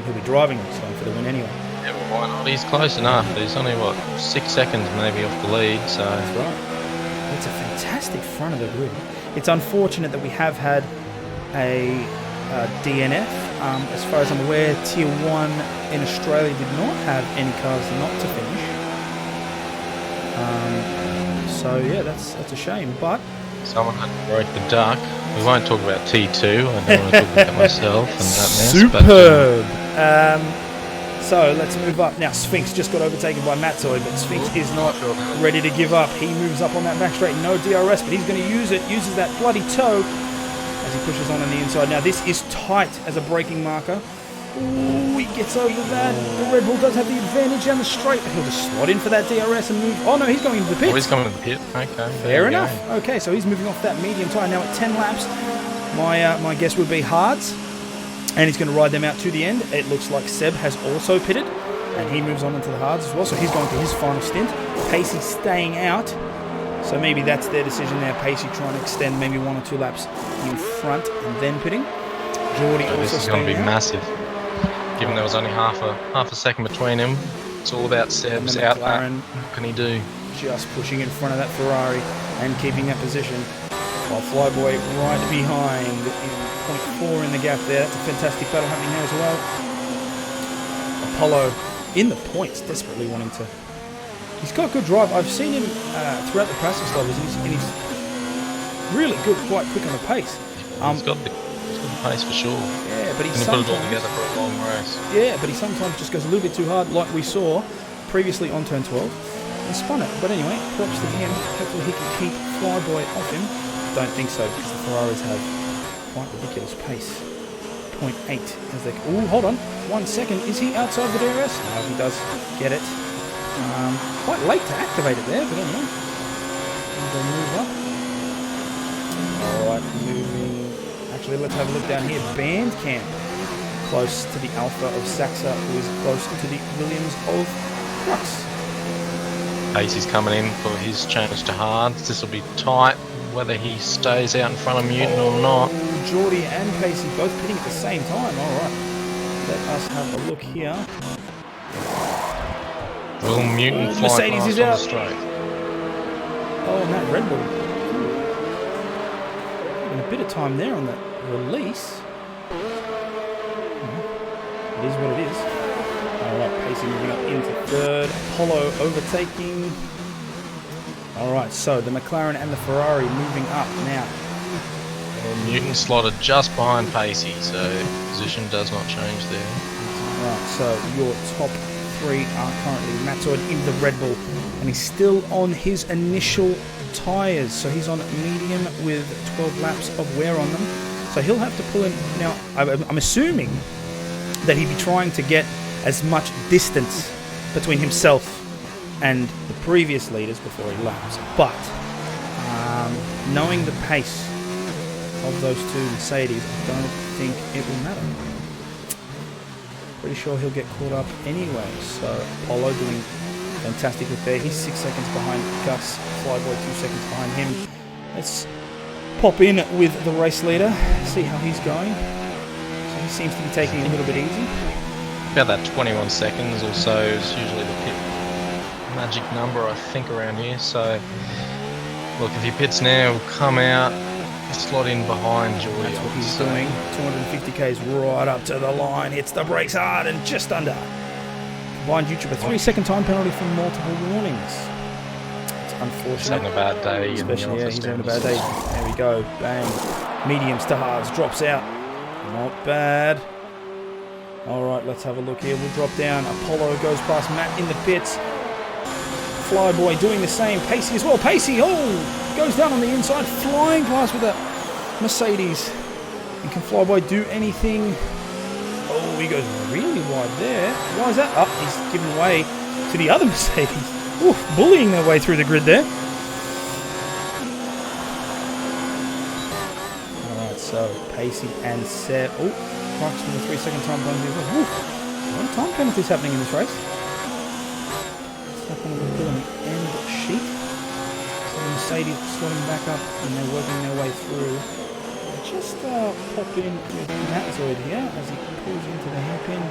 He'll be driving, he's going for the win anyway. Yeah, but why not? He's close enough. He's only, 6 seconds maybe off the lead, so... That's right. It's a fantastic front of the grid. It's unfortunate that we have had a DNF. As far as I'm aware, Tier 1 in Australia did not have any cars not to finish. So yeah, that's a shame. But someone had to break the duck. We won't talk about T2. I don't want to talk about myself and that mess. Superb. So let's move up now. Sphinx just got overtaken by Matsoy, but Sphinx is not ready to give up. He moves up on that back straight. No DRS, but he's going to use it. Uses that bloody toe as he pushes on the inside. Now this is tight as a braking marker. Ooh, he gets over that. The Red Bull does have the advantage down the straight, but he'll just slot in for that DRS and move. Oh no, he's going into the pit. Oh, he's coming to the pit. Okay. Fair enough. Okay, so he's moving off that medium tyre now at 10 laps. My guess would be hards, and he's going to ride them out to the end. It looks like Seb has also pitted, and he moves on into the hards as well. So he's going for his final stint. Pacey staying out. So maybe that's their decision there. Pacey trying to extend maybe 1 or 2 laps in front and then pitting. Geordie So also this is going to be staying out. massive. Given there was only half a second between him, it's all about Seb's And the out. McLaren What can he do? just pushing in front of that Ferrari and keeping that position. While Flyboy right behind in 0.4 in the gap there. That's a fantastic battle happening there as well. Apollo in the points, desperately wanting to. He's got good drive. I've seen him throughout the practice levels, and he's really good, quite quick on the pace. He's got the pace for sure. Yeah, but he Can put it all sometimes. together for a long race. Yeah, but he sometimes just goes a little bit too hard, like we saw previously on turn 12, and spun it. But anyway, props to him. Hopefully he can keep Flyboy off him. Don't think so, because the Ferraris have quite ridiculous pace. 0.8 as they. Oh, hold on. 1 second. Is he outside the DRS? No, he does get it. Quite late to activate it there, but anyway. They move up. Alright, moving. Actually, let's have a look down here. Bandcamp. Close to the Alpha of Saxa, who is close to the Williams of Crux. Pacey's coming in for his change to hards. This will be tight, whether he stays out in front of Mutant or not. Geordie and Pacey both pitting at the same time. Alright. Let us have a look here. Will Mutant fly Mercedes past is on the out. straight? Oh, and that Red Bull. And a bit of time there on that release. It is what it is. Alright, Pacey moving up into third. Apollo overtaking. Alright, so the McLaren and the Ferrari moving up now. Mutant slotted just behind Pacey, so position does not change there. Alright, so your top 3 are currently Matoid in the Red Bull, and he's still on his initial tyres. So he's on medium with 12 laps of wear on them. So he'll have to pull in. Now, I'm assuming that he'd be trying to get as much distance between himself and the previous leaders before he laps. But knowing the pace of those two Mercedes, I don't think it will matter. Pretty sure he'll get caught up anyway. So Apollo doing fantastic with there. He's 6 seconds behind Gus. Flyboy 2 seconds behind him. Let's pop in with the race leader, see how he's going. So he seems to be taking it a little bit easy. About that 21 seconds or so is usually the pit magic number, I think, around here. So, look, if he pits now, he'll come out, slot in behind Geordie. That's what he's doing. 250 k's right up to the line, hits the brakes hard and just under. Combined YouTuber, 3-second time penalty for multiple warnings. It's unfortunate. He's having a bad day. Especially, yeah, he's having a bad day. There we go. Bang. Mediums to hards. Drops out. Not bad. Alright, let's have a look here. We'll drop down. Apollo goes past Matt in the pits. Flyboy doing the same. Pacey as well. Pacey, goes down on the inside. Flying past with a Mercedes. And can Flyboy do anything? Oh, he goes really wide there. Why is that? Oh, he's given way to the other Mercedes. Oof, bullying their way through the grid there. Alright, so Pacey and Seb. Oh, Crux with a 3-second time penalty. A lot of time penalties happening in this race. Let's have a look on the end sheet. So the Mercedes slotting back up and they're working their way through. Just pop in with Matzoid here as he pulls into the hairpin.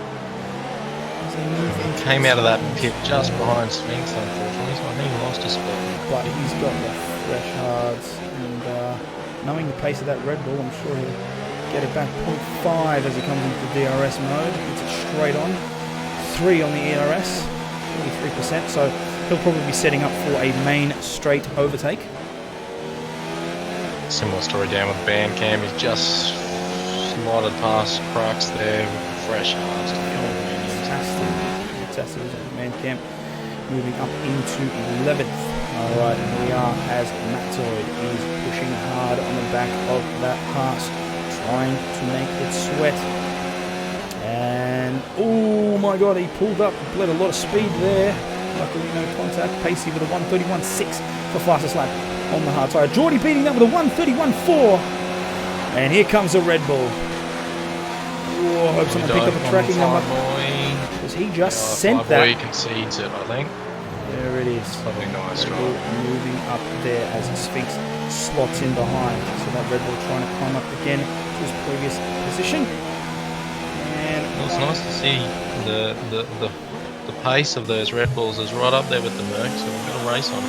As they move into Came out of that pit just behind Sphinx, unfortunately, so I think he lost a spot. But he's got the fresh hards, and knowing the pace of that Red Bull, I'm sure he'll get it back 0.5 as he comes into the DRS mode. Gets it straight on. 3 on the ERS, 43%, so he'll probably be setting up for a main straight overtake. Similar story down with Bandcam. He's just slotted past Crux there with the fresh hards. Fantastic. Bandcamp moving up into 11th. Alright, and we are as Matzoid is pushing hard on the back of that Haas, trying to make it sweat. And, oh my god, he pulled up, bled a lot of speed there. Luckily no contact. Pacey with a 1:31.6 for fastest lap on the hard tyre. Geordie beating that with a 1:31.4. And here comes the Red Bull. Oh, I hope someone picked up a tracking number. Because he just sent that. Concedes it, I think. There it is. Probably nice Red Bull drive. moving up there as Sphinx slots in behind. So that Red Bull trying to climb up again to his previous position. And Well, it's nice to see the pace of those Red Bulls is right up there with the Merc, so we've got a race on.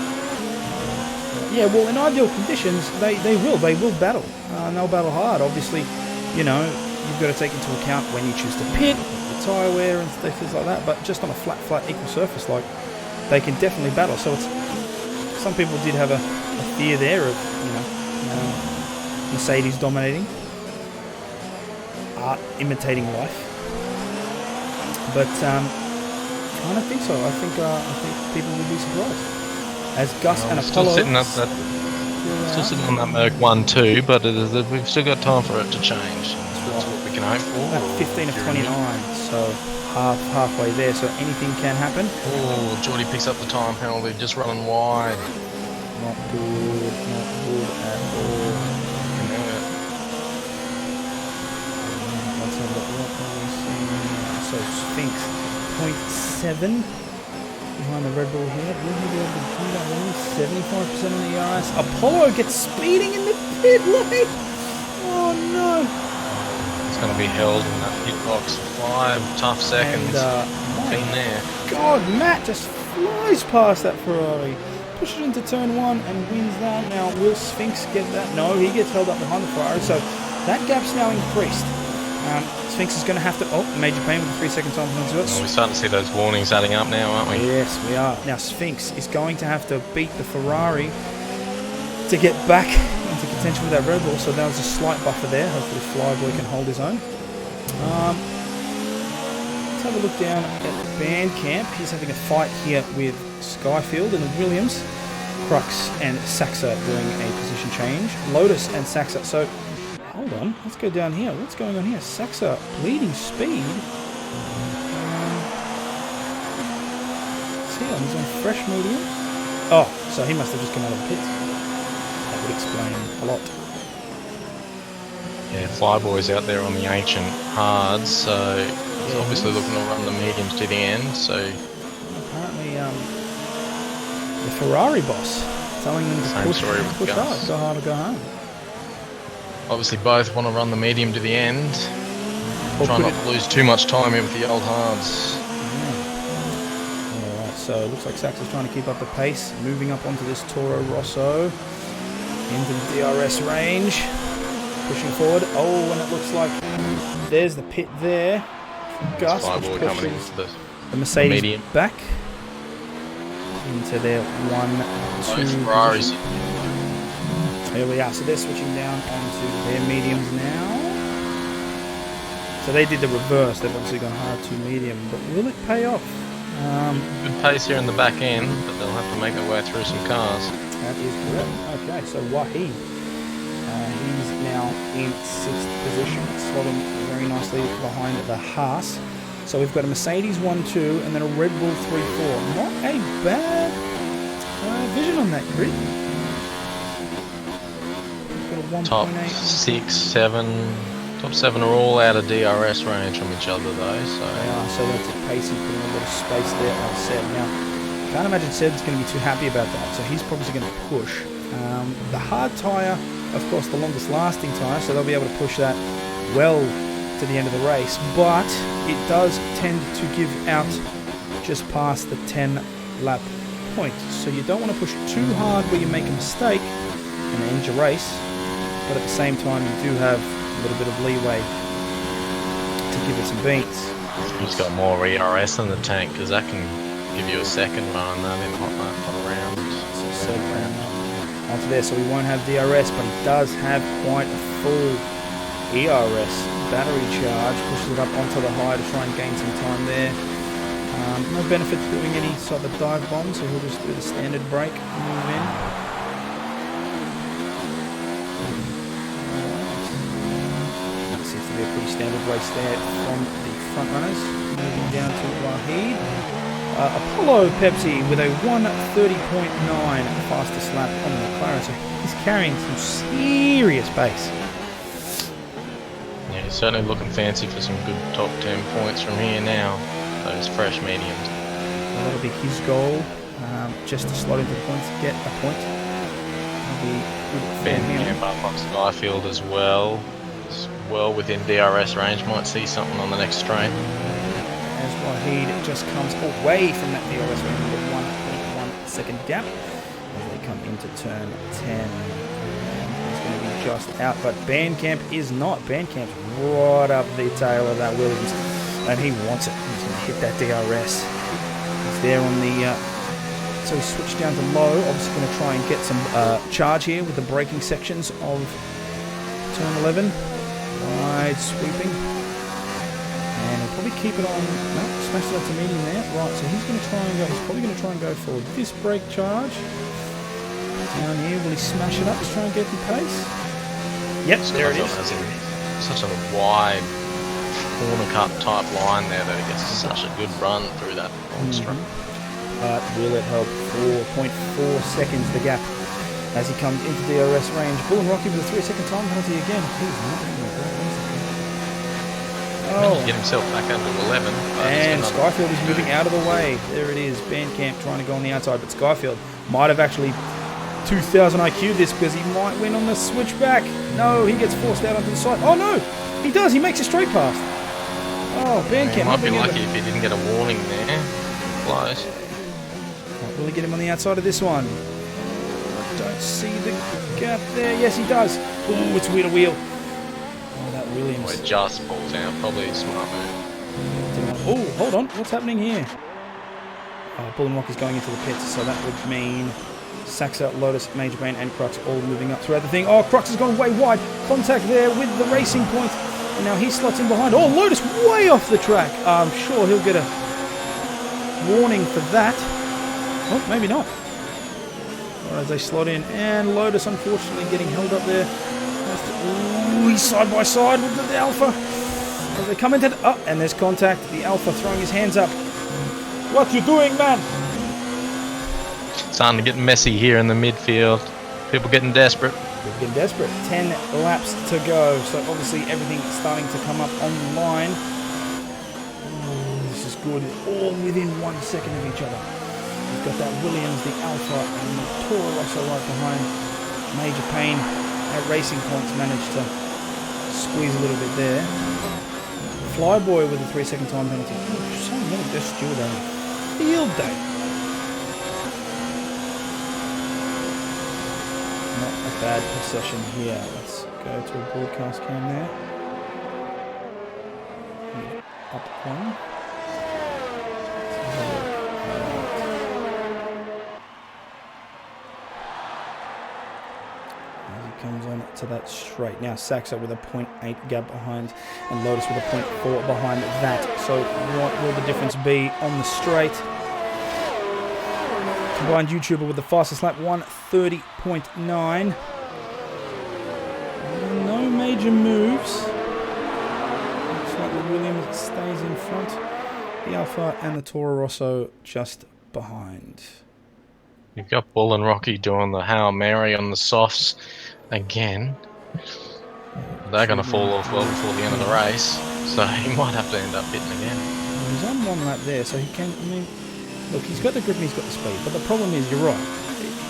yeah, well, in ideal conditions, they will battle. And they'll battle hard. Obviously, you know, you've got to take into account when you choose to pit, the tyre wear and things like that. But just on a flat equal surface, like, they can definitely battle. So it's, some people did have a fear there of, you know, Mercedes dominating, art imitating life. But I don't think so. I think people will be surprised. As Gus and Still Apollo still sitting on that Merc 1-2, but we've still got time for it to change. That's what we can hope for. About 15 of 29, so halfway there. So anything can happen. Oh, Geordie picks up the time penalty, just running wide. Not good at all. Let's have a look. What are we seeing? So Sphinx 0.7 behind the Red Bull here. Will he be able to do that? Only 75% on the ERS. Apollo gets speeding in the pit lane. Oh no! It's going to be held in that pit box. 5 tough seconds. Been there. God, Matt just flies past that Ferrari. Pushes into turn 1 and wins that. Now, will Sphinx get that? No, he gets held up behind the Ferrari. So that gap's now increased. Sphinx is going to have to... Oh, major pain with a 3-second time penalty. We're starting to see those warnings adding up now, aren't we? Yes, we are. Now, Sphinx is going to have to beat the Ferrari to get back into contention with that Red Bull. So there was a slight buffer there. Hopefully Flyboy can hold his own. Let's have a look down at Bandcamp. He's having a fight here with Skyfield and the Williams. Crux and Saxa doing a position change. Lotus and Saxa. So, hold on. Let's go down here. What's going on here? Saxa bleeding speed. See, he's on fresh medium. Oh, so he must have just come out of the pits. That would explain a lot. Yeah, Flyboy's out there on the ancient hards, so he's obviously looking to run the mediums to the end. So apparently, the Ferrari boss telling them to push hard, go hard or go home. Obviously, both want to run the medium to the end. Try not to lose too much time here with the old hards. Alright, so it looks like Saxa's trying to keep up the pace, moving up onto this Toro Rosso into the DRS range. Pushing forward. Oh, and it looks like there's the pit there. Gus, which pushes the Mercedes back into their 1-2 Ferraris. Here we are. So they're switching down onto their mediums now. So they did the reverse. They've obviously gone hard to medium, but will it pay off? Good pace here in the back end, but they'll have to make their way through some cars. That is correct. Okay, so Wahid. He's now in 6th position, slotting very nicely behind the Haas. So we've got a Mercedes 1-2 and then a Red Bull 3-4. Not a bad vision on that grid. We've got a 1.8. Top 6, 7. Top 7 are all out of DRS range from each other though. So they are, so that's a pacey, putting a bit of space there on Seb. Now, can't imagine Seb's going to be too happy about that, so he's probably going to push. The hard tyre, of course, the longest lasting tyre, so they'll be able to push that well to the end of the race, but it does tend to give out just past the 10 lap point. So you don't want to push too hard where you make a mistake and end your race, but at the same time you do have a little bit of leeway to give it some beats. He's got more ERS in the tank because that can give you a second run in hot around. Onto there, so we won't have DRS, but he does have quite a full ERS battery charge. Pushes it up onto the high to try and gain some time there. No benefit to doing any sort of dive bomb, so he'll just do the standard brake, move in. That seems to be a pretty standard race there from the front runners. Moving down to Wahid. Apollo Pepsi with a 1:30.9 fastest lap on the McLaren, so he's carrying some serious pace. Yeah, he's certainly looking fancy for some good top 10 points from here now. Those fresh mediums. That'll be his goal. just to slot into the points, get a point. That'll be good for Ben him. Camp up on Skyfield as well. It's well within DRS range. Might see something on the next straight. As Wahid just comes away from that DRS range with a 1.1 second gap as they come into turn 10. And he's going to be just out, but Bandcamp is not. Bandcamp's right up the tail of that Williams, and he wants it. He's going to hit that DRS. He's there on the... so he switched down to low. Obviously going to try and get some charge here with the braking sections of turn 11. Wide sweeping. And he'll probably keep it on. No, smash it up to medium there. Right, so he's going to try and go. He's probably going to try and go for this brake charge. Down here, will he smash it up to try and get the pace? Yep, there it is. Such a wide corner cut type line there that it gets such a good run through that straight. But will it help? 4.4 seconds the gap as he comes into DRS range. Bull and Rocky with a 3-second time penalty again. He's not having a great race. Managed to get himself back under 11. And Skyfield is moving out of the way. There it is. Bandcamp trying to go on the outside, but Skyfield might have actually 2,000 IQ this because he might win on the switchback. No, he gets forced out onto the side. Oh no, he does. He makes a straight pass. Oh, Bandcamp. Might be lucky if he didn't get a warning there. Close. Will he get him on the outside of this one? I don't see the gap there. Yes, he does. Oh, it's wheel to wheel. Oh, that Williams. Well, it just pulls out. Probably a smart move. Oh, hold on. What's happening here? Oh, Bull and Rock is going into the pits, so that would mean Saxa, Lotus, Major Brain, and Crux all moving up throughout the thing. Oh, Crux has gone way wide. Contact there with the racing point. And now he slots in behind. Oh, Lotus way off the track. I'm sure he'll get a warning for that. Oh, maybe not. Or as they slot in, and Lotus unfortunately getting held up there. Ooh, he's side by side with the Alpha. As they come into and there's contact. The Alpha throwing his hands up. What you doing, man? Starting to get messy here in the midfield. People getting desperate. 10 laps to go. So obviously everything starting to come up on the line. This is good. All within 1 second of each other. We've got that Williams, the Alpha, and the Toro Rosso right behind. Major Pain at Racing Points managed to squeeze a little bit there. Flyboy with a 3-second time penalty. So many just steward on field day. Not a bad possession here. Let's go to a broadcast cam there. Up one. Comes on to that straight. Now Saxa with a 0.8 gap behind and Lotus with a 0.4 behind that. So what will the difference be on the straight? Combined YouTuber with the fastest lap, 1:30.9. No major moves. Looks like the Williams stays in front. The Alpha and the Toro Rosso just behind. You've got Bull and Rocky doing the Hail Mary on the softs again. They're going to fall off well before the end of the race, so he might have to end up hitting again. He's on one lap there, so he can. I mean, look, he's got the grip and he's got the speed, but the problem is, you're right.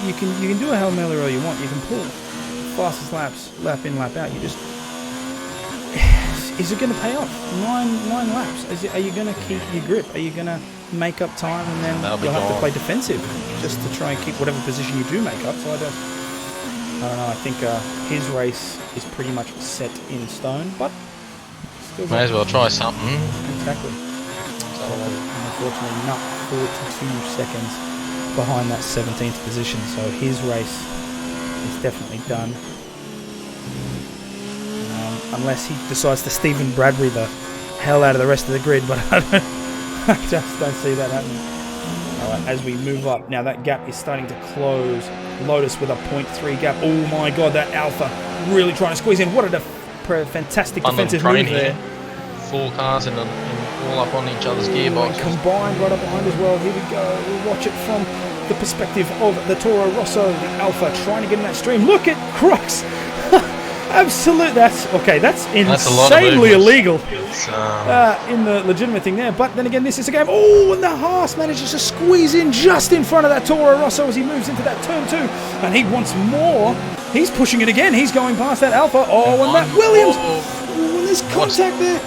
You can do a Hail Mary all you want. You can pull fastest laps, lap in, lap out. You just. Is it going to pay off? Nine laps. Are you going to keep your grip? Are you going to make up time and then you'll have to play defensive just to try and keep whatever position you do make up? So I don't know. I think his race is pretty much set in stone, but still may as well try something. Exactly. So unfortunately, not 42 seconds behind that 17th position. So his race is definitely done. Unless he decides to Stephen Bradbury the hell out of the rest of the grid, but I just don't see that happening. Alright, as we move up, now that gap is starting to close. Lotus with a 0.3 gap. Oh my god, that Alpha really trying to squeeze in. What a fantastic defensive move there. 4 cars and all up on each other's gearboxes. Combined right up behind as well. Here we go. We'll watch it from the perspective of the Toro Rosso, the Alpha, trying to get in that stream. Look at Crux! Absolute. That's okay. That's That's a lot of insanely movements. illegal It's, in the legitimate thing there. But then again, this is a game. Oh, and the Haas manages to squeeze in just in front of that Toro Rosso as he moves into that turn 2, and he wants more. He's pushing it again. He's going past that Alpha. Oh, and that Williams. Oh, and there's contact there.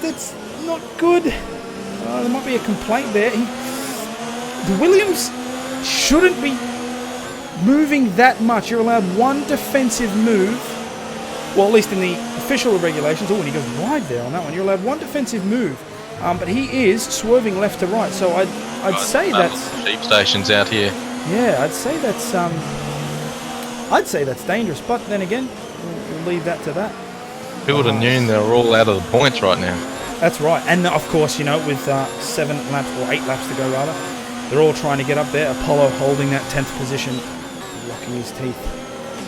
That's not good. There might be a complaint there. The Williams shouldn't be moving that much. You're allowed one defensive move. Well, at least in the official regulations. Oh, and he goes wide there on that one. You're allowed one defensive move. But he is swerving left to right. So I'd say that's sheep stations out here. yeah. I'd say that's dangerous. But then again, we'll leave that to that. Who would have known they were all out of the points right now? That's right. And of course, you know, with 7 laps or 8 laps to go rather, they're all trying to get up there. Apollo holding that 10th position, locking his teeth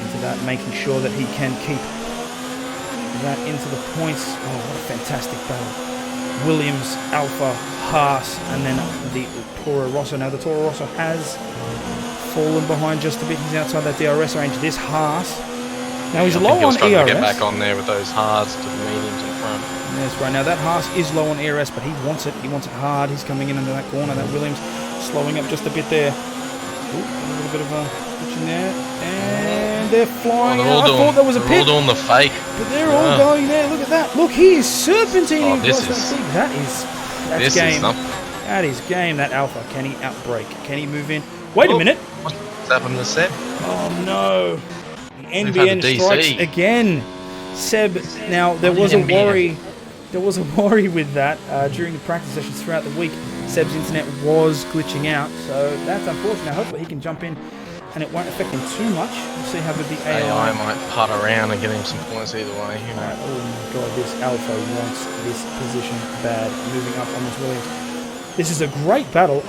into that, making sure that he can keep that into the points. Oh, what a fantastic battle. Williams, Alpha, Haas, and then the Toro Rosso. Now the Toro Rosso has fallen behind just a bit. He's outside that DRS range. This Haas. Now he's low on To ERS. get back on there with those hards to the mediums in front. That's right. Now that Haas is low on ERS, but he wants it. He wants it hard. He's coming in under that corner. That Williams slowing up just a bit there. Ooh, a little bit of a switch in there, and they're flying out. I thought there was a pit, all doing the fake. but they're all going there. Look at that. Look, he is serpentining this across is- that thing. That's game. That is game. That Alpha. Can he outbrake? Can he move in? Wait a minute. What's happened to Seb? Oh no. The We've had NBN the strikes DC. again. Seb, now there was a worry. There was a worry with that during the practice sessions throughout the week. Seb's internet was glitching out, so that's unfortunate. Hopefully he can jump in and it won't affect him too much. We'll see how good the AI AI. might putt around and get him some points either way. You know. Oh my god, this Alpha wants this position bad. Moving up on this Williams. This is a great battle.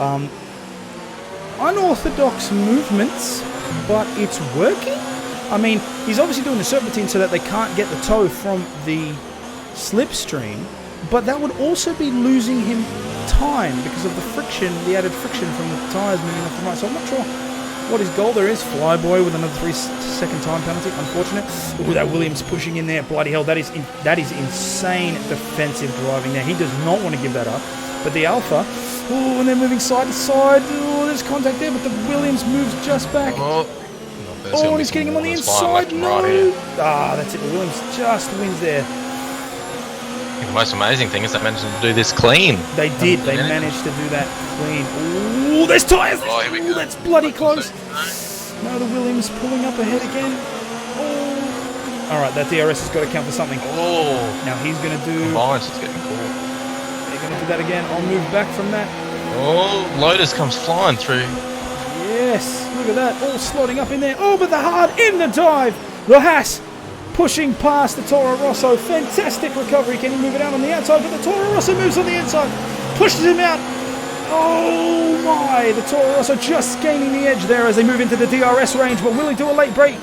Unorthodox movements, but it's working. I mean, he's obviously doing the serpentine so that they can't get the toe from the slipstream, but that would also be losing him time because of the friction, the added friction from the tyres moving off the right. So I'm not sure what his goal there is. Flyboy with another 3-second time penalty. Unfortunate. Ooh, that Williams pushing in there. Bloody hell, that is insane defensive driving there. He does not want to give that up. But the Alpha, ooh, and they're moving side to side. Ooh, there's contact there, but the Williams moves just back. Oh, and he's getting him on the inside. No. That's it. Williams just wins there. The most amazing thing is they managed to do this clean. They did. They managed to do that clean. Ooh, there's tyres. Oh, here we Ooh, go. that's bloody close. Now the Williams pulling up ahead again. Oh. All right, that DRS has got to count for something. Oh, Now he's going to do. Combines is getting caught. They're going to do that again. I'll move back from that. Oh, Lotus comes flying through. Yes, look at that. All slotting up in there. Oh, but the hard in the dive. The Haas pushing past the Toro Rosso. Fantastic recovery. Can he move it out on the outside? But the Toro Rosso moves on the inside. Pushes him out. Oh my. The Toro Rosso just gaining the edge there as they move into the DRS range. But will he do a late break?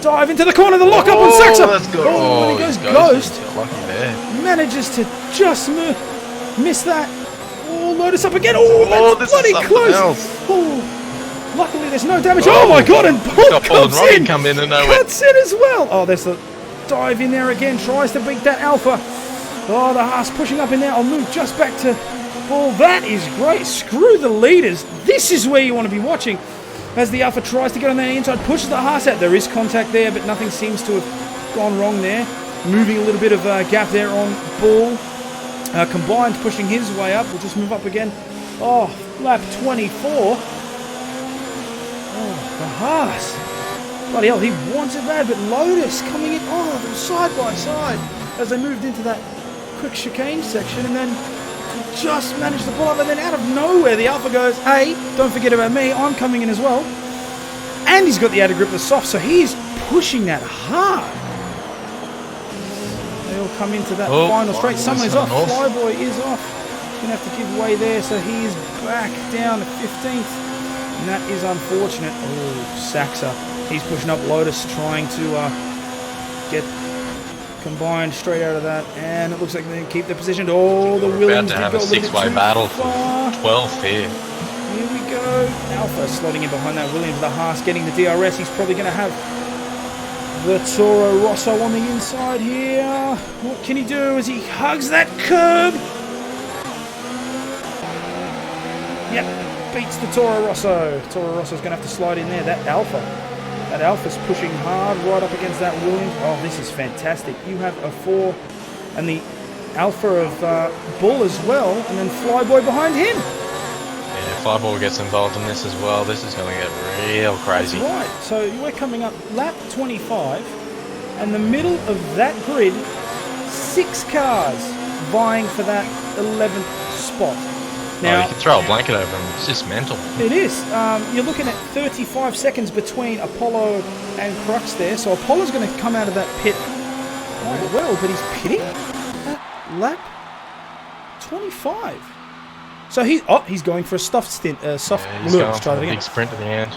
Dive into the corner. The lock up on Saxa. That's good. Oh, and he goes Ghost. Ghost. Lucky there. Manages to just miss that. Oh, Lotus up again. Oh, that's this is bloody something close. else. Oh. Luckily, there's no damage. Oh my god, and Paul Got Paul and comes Robbie in. come in and nowhere. Cuts in as well. Oh, there's the dive in there again. Tries to beat that Alpha. Oh, the Haas pushing up in there. I'll move just back to Paul. That is great. Screw the leaders. This is where you want to be watching. As the Alpha tries to get on the inside, pushes the Haas out. There is contact there, but nothing seems to have gone wrong there. Moving a little bit of gap there on Bull. Combined pushing his way up. We'll just move up again. Oh, lap 24. Oh, the Haas. Bloody hell, he wants it bad, but Lotus coming in, side by side as they moved into that quick chicane section, and then just managed to pull up, and then out of nowhere the Alpha goes, hey, don't forget about me, I'm coming in as well. And he's got the outer grip of the soft, so he's pushing that hard. They all come into that final straight. Someone's off. Flyboy is off. He's going to have to give way there, so he's back down to 15th. And that is unfortunate. Oh, Saxa. He's pushing up Lotus, trying to get combined straight out of that. And it looks like they keep their position. Oh, the Williams About to did have go a a little bit six-way too battle far. for 12th here. Here we go. Alpha slotting in behind that Williams. The Haas getting the DRS. He's probably going to have The Toro Rosso on the inside here. What can he do as he hugs that curb? Yep, beats the Toro Rosso. Toro Rosso's going to have to slide in there. That Alpha's pushing hard right up against that Williams. Oh, this is fantastic. You have a 4 and the Alpha of Bull as well, and then Flyboy behind him. Yeah, Flyboy gets involved in this as well. This is going to get real crazy. That's right. So we're coming up lap 25, and the middle of that grid, 6 cars vying for that 11th spot. Now, you can throw a blanket over him. It's just mental. It is. You're looking at 35 seconds between Apollo and Crux there. So Apollo's going to come out of that pit quite well, but he's pitting at lap 25. So he's going for a soft stint. He's going for a big sprint at the end.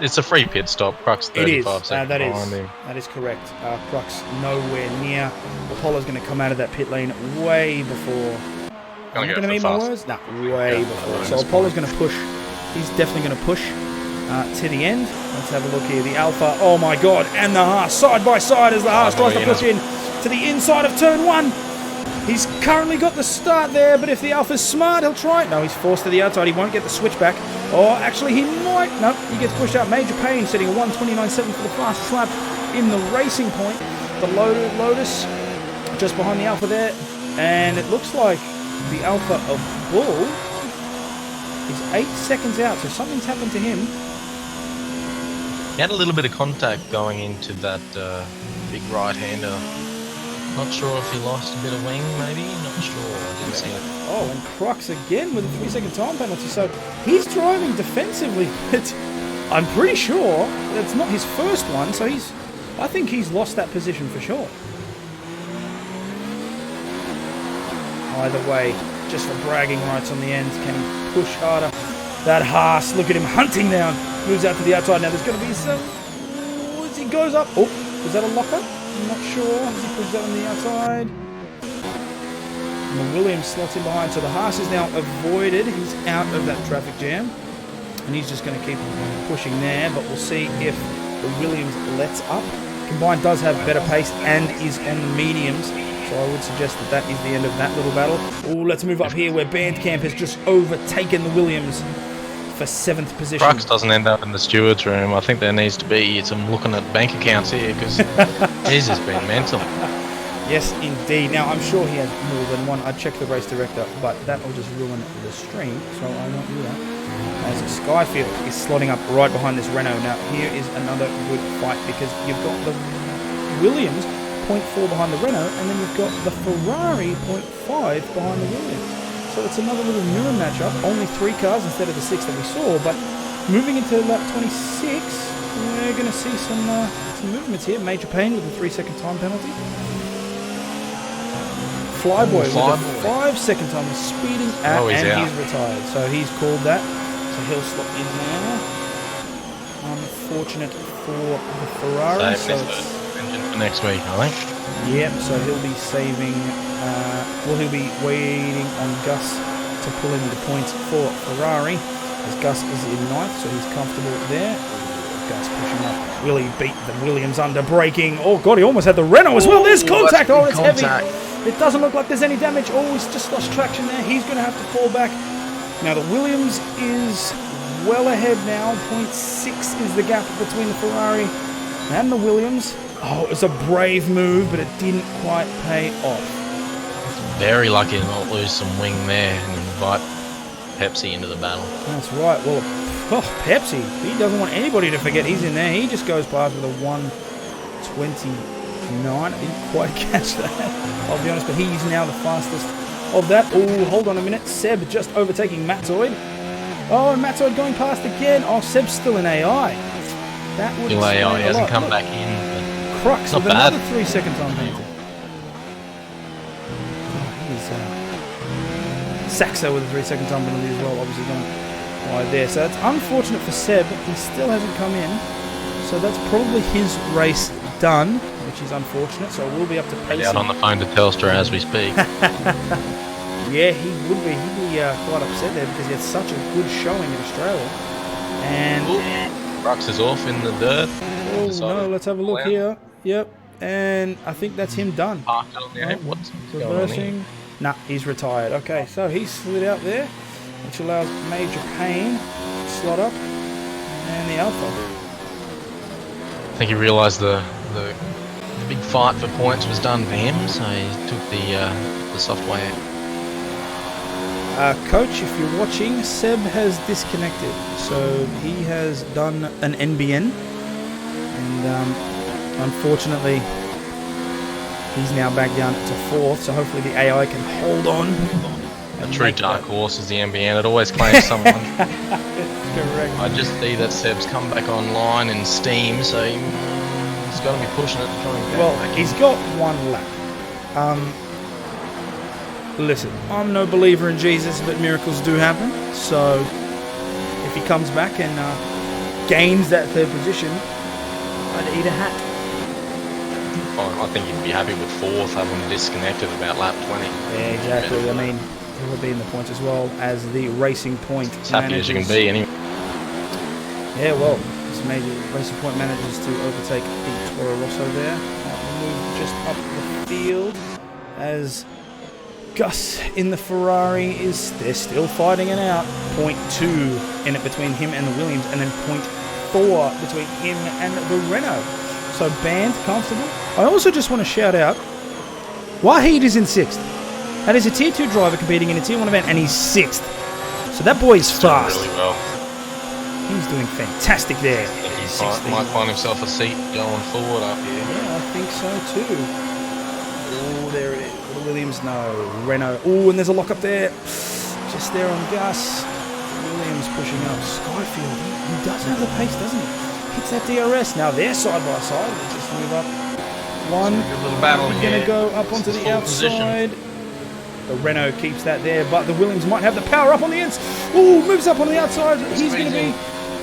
It's a free pit stop. Crux 35 seconds behind him. That is correct. Crux nowhere near. Apollo's going to come out of that pit lane way before. Am I going to mean my words? No, way before. So Apollo's going to push. He's definitely going to push to the end. Let's have a look here. The Alpha, oh my God, and the Haas side by side as the Haas tries to push in to the inside of turn 1. He's currently got the start there, but if the Alpha's smart, he'll try it. No, he's forced to the outside. He won't get the switchback. Or actually, he might. No, he gets pushed out. Major pain, setting a 1:29.7 for the fast lap in the racing point. The Lotus just behind the Alpha there, and it looks like the Alpha of Bull is 8 seconds out, so something's happened to him. He had a little bit of contact going into that big right-hander. Not sure if he lost a bit of wing, maybe. Not sure. I didn't see it. Oh, and Crux again with a 3-second time penalty. So he's driving defensively, but I'm pretty sure that's not his first one. So I think he's lost that position for sure. Either way, just for bragging rights on the end, can he push harder? That Haas, look at him hunting down, moves out to the outside. Now there's going to be some, as he goes up. Oh, was that a locker? I'm not sure. As he pushes that on the outside. And the Williams slots in behind. So the Haas is now avoided. He's out of that traffic jam. And he's just going to keep pushing there. But we'll see if the Williams lets up. Combined does have better pace and is on the mediums. So I would suggest that is the end of that little battle. Oh, let's move up here where Bandcamp has just overtaken the Williams for 7th position. Crux doesn't end up in the steward's room. I think there needs to be some looking at bank accounts here because his has been mental. Yes, indeed. Now, I'm sure he has more than one. I'd check the race director, but that will just ruin the stream, so I won't do that. As Skyfield is slotting up right behind this Renault. Now, here is another good fight because you've got the Williams 0.4 behind the Renault, and then you've got the Ferrari 0.5 behind the Williams. So it's another little mirror matchup. Only 3 cars instead of the 6 that we saw. But moving into lap 26, we're going to see some movements here. Major pain with a 3-second time penalty. Flyboy with a 5-second time speeding out, and he's retired. So he's called that. So he'll slot in there. Unfortunate for the Ferrari. So it's next week, I think. Yep, so he'll be saving, he'll be waiting on Gus to pull in the points for Ferrari, as Gus is in 9th, so he's comfortable there. Gus pushing up. Will he beat the Williams under braking? Oh God, he almost had the Renault as well. There's contact. Oh, it's heavy. It doesn't look like there's any damage. Oh, he's just lost traction there. He's going to have to fall back. Now the Williams is well ahead now. 0.6 is the gap between the Ferrari and the Williams. Oh, it was a brave move, but it didn't quite pay off. Very lucky to not lose some wing there and invite Pepsi into the battle. That's right. Well, Pepsi, he doesn't want anybody to forget he's in there. He just goes past with a 1:29. I didn't quite catch that, I'll be honest, but he's now the fastest of that. Oh, hold on a minute. Seb just overtaking Matzoid. Oh, and Matzoid going past again. Oh, Seb's still in AI. That would still AI. He hasn't come back in. Crux with another 3-second time penalty. Saxo with a 3-second time penalty as well, obviously going wide there. So it's unfortunate for Seb. He still hasn't come in. So that's probably his race done, which is unfortunate. So we'll be up to pace. Out on the phone to Telstra as we speak. Yeah, he would be. He'd be quite upset there because he had such a good showing in Australia. And Crux is off in the dirt. Oh decided no, let's have a look to here. Yep, and I think that's him done. park it on the end. What's going on here? Reversing. Nah, he's retired. Okay, so he's slid out there, which allows Major Payne to slot up, and the Alpha. I think he realised the big fight for points was done for him, so he took the soft way out. Coach, if you're watching, Seb has disconnected, so he has done an NBN, and unfortunately, he's now back down to 4th. So hopefully the AI can hold on. A true dark horse is the NBN. It always claims someone. Correct. I just see that Seb's come back online in Steam, so he's got to be pushing it. Well, he's got 1 lap. Listen, I'm no believer in Jesus, but miracles do happen. So if he comes back and gains that 3rd position, I'd eat a hat. I think he'd be happy with 4th, having disconnected about lap 20. Yeah, exactly. I mean, he will be in the points as well as the Racing Point As happy as you can be, anyway. Yeah, well, this major Racing Point manages to overtake the Toro Rosso there. Move just up the field as Gus in the Ferrari they're still fighting it out. 0.2 in it between him and the Williams, and then 0.4 between him and the Renault. So Band comfortable. I also just want to shout out, Wahid is in 6th. That is a Tier 2 driver competing in a Tier 1 event, and he's 6th. So that boy is fast. Really well. He's doing fantastic there. He might find himself a seat going forward up here. Yeah, I think so too. Oh, there it is. The Williams, no. Renault. Oh, and there's a lock up there. Just there on Gus. Williams pushing up. Skyfield, he does have the pace, doesn't he? Hits that DRS. Now they're side by side. They just move up. One. Good little battle here. Going to go up onto the outside. The Renault keeps that there, but the Williams might have the power up on the ends. Oh, moves up on the outside. He's going to be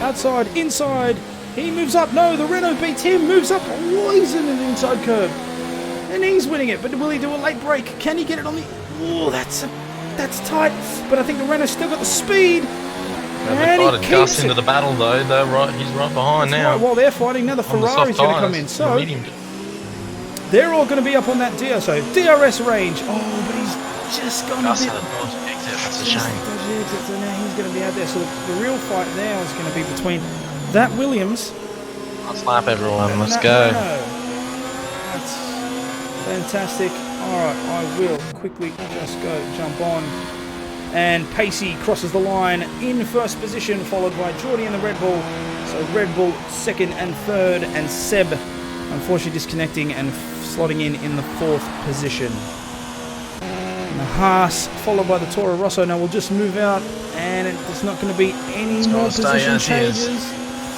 outside, inside. He moves up. No, the Renault beats him. Moves up. Oh, he's in an inside curve. And he's winning it. But will he do a late break? Can he get it on the... Oh, that's tight. But I think the Renault's still got the speed. They've invited Gus into the battle, though. He's right behind now. Right, while they're fighting, now the Ferrari's going to come in. So they're all going to be up on that DRS. So DRS range. Oh, but he's just gone a bit... That's a shame. So now he's going to be out there. So the real fight now is going to be between that Williams. Let's lap everyone. Let's go. That's fantastic. Alright, I will quickly just jump on. And Pacey crosses the line in 1st position, followed by Geordie and the Red Bull. So Red Bull 2nd and 3rd, and Seb unfortunately disconnecting and slotting in the 4th position. And the Haas, followed by the Toro Rosso. Now we'll just move out, and it's not going to be any more position changes.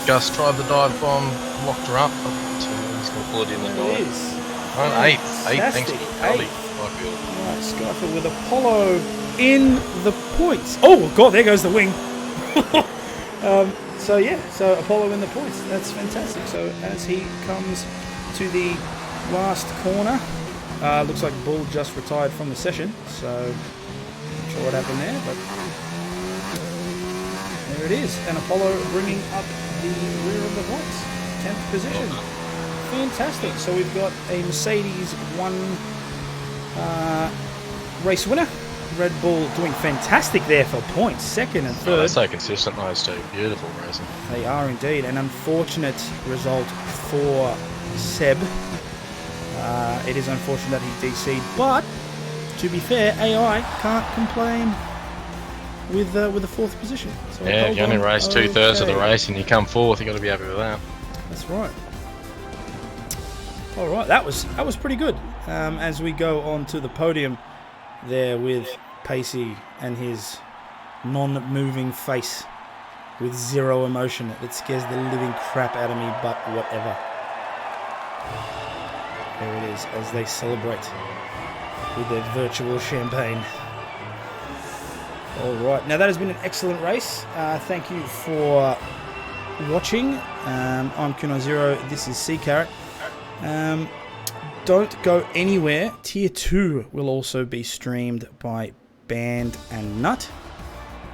Gus tried the dive bomb, locked her up. So he's going to pull it in the door. It is. 8th. Thanks to Alright, Skyfield with Apollo in the points. Oh god, there goes the wing. So Apollo in the points. That's fantastic. So as he comes to the last corner, looks like Bull just retired from the session. So not sure what happened there, but there it is. And Apollo bringing up the rear of the points, 10th position. Fantastic. So we've got a Mercedes 1 race winner. Red Bull doing fantastic there for points, 2nd and 3rd. They're so consistent, those two. Beautiful racing. They are indeed. An unfortunate result for Seb. It is unfortunate that he DC'd, but to be fair, AI can't complain with the 4th position. So yeah, you only race 2/3 of the race and you come 4th, you got to be happy with that. That's right. All right, that was pretty good. As we go on to the podium there with Pacey and his non-moving face with 0 emotion. It scares the living crap out of me, but whatever. There it is as they celebrate with their virtual champagne. All right, now that has been an excellent race. Thank you for watching. I'm Kuno Zero. This is Sea Carrot. Don't go anywhere. Tier 2 will also be streamed by Band and Nut.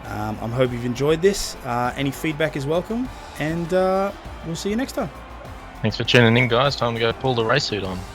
I hope you've enjoyed this. Any feedback is welcome, and we'll see you next time. Thanks for tuning in, guys. Time to go pull the race suit on.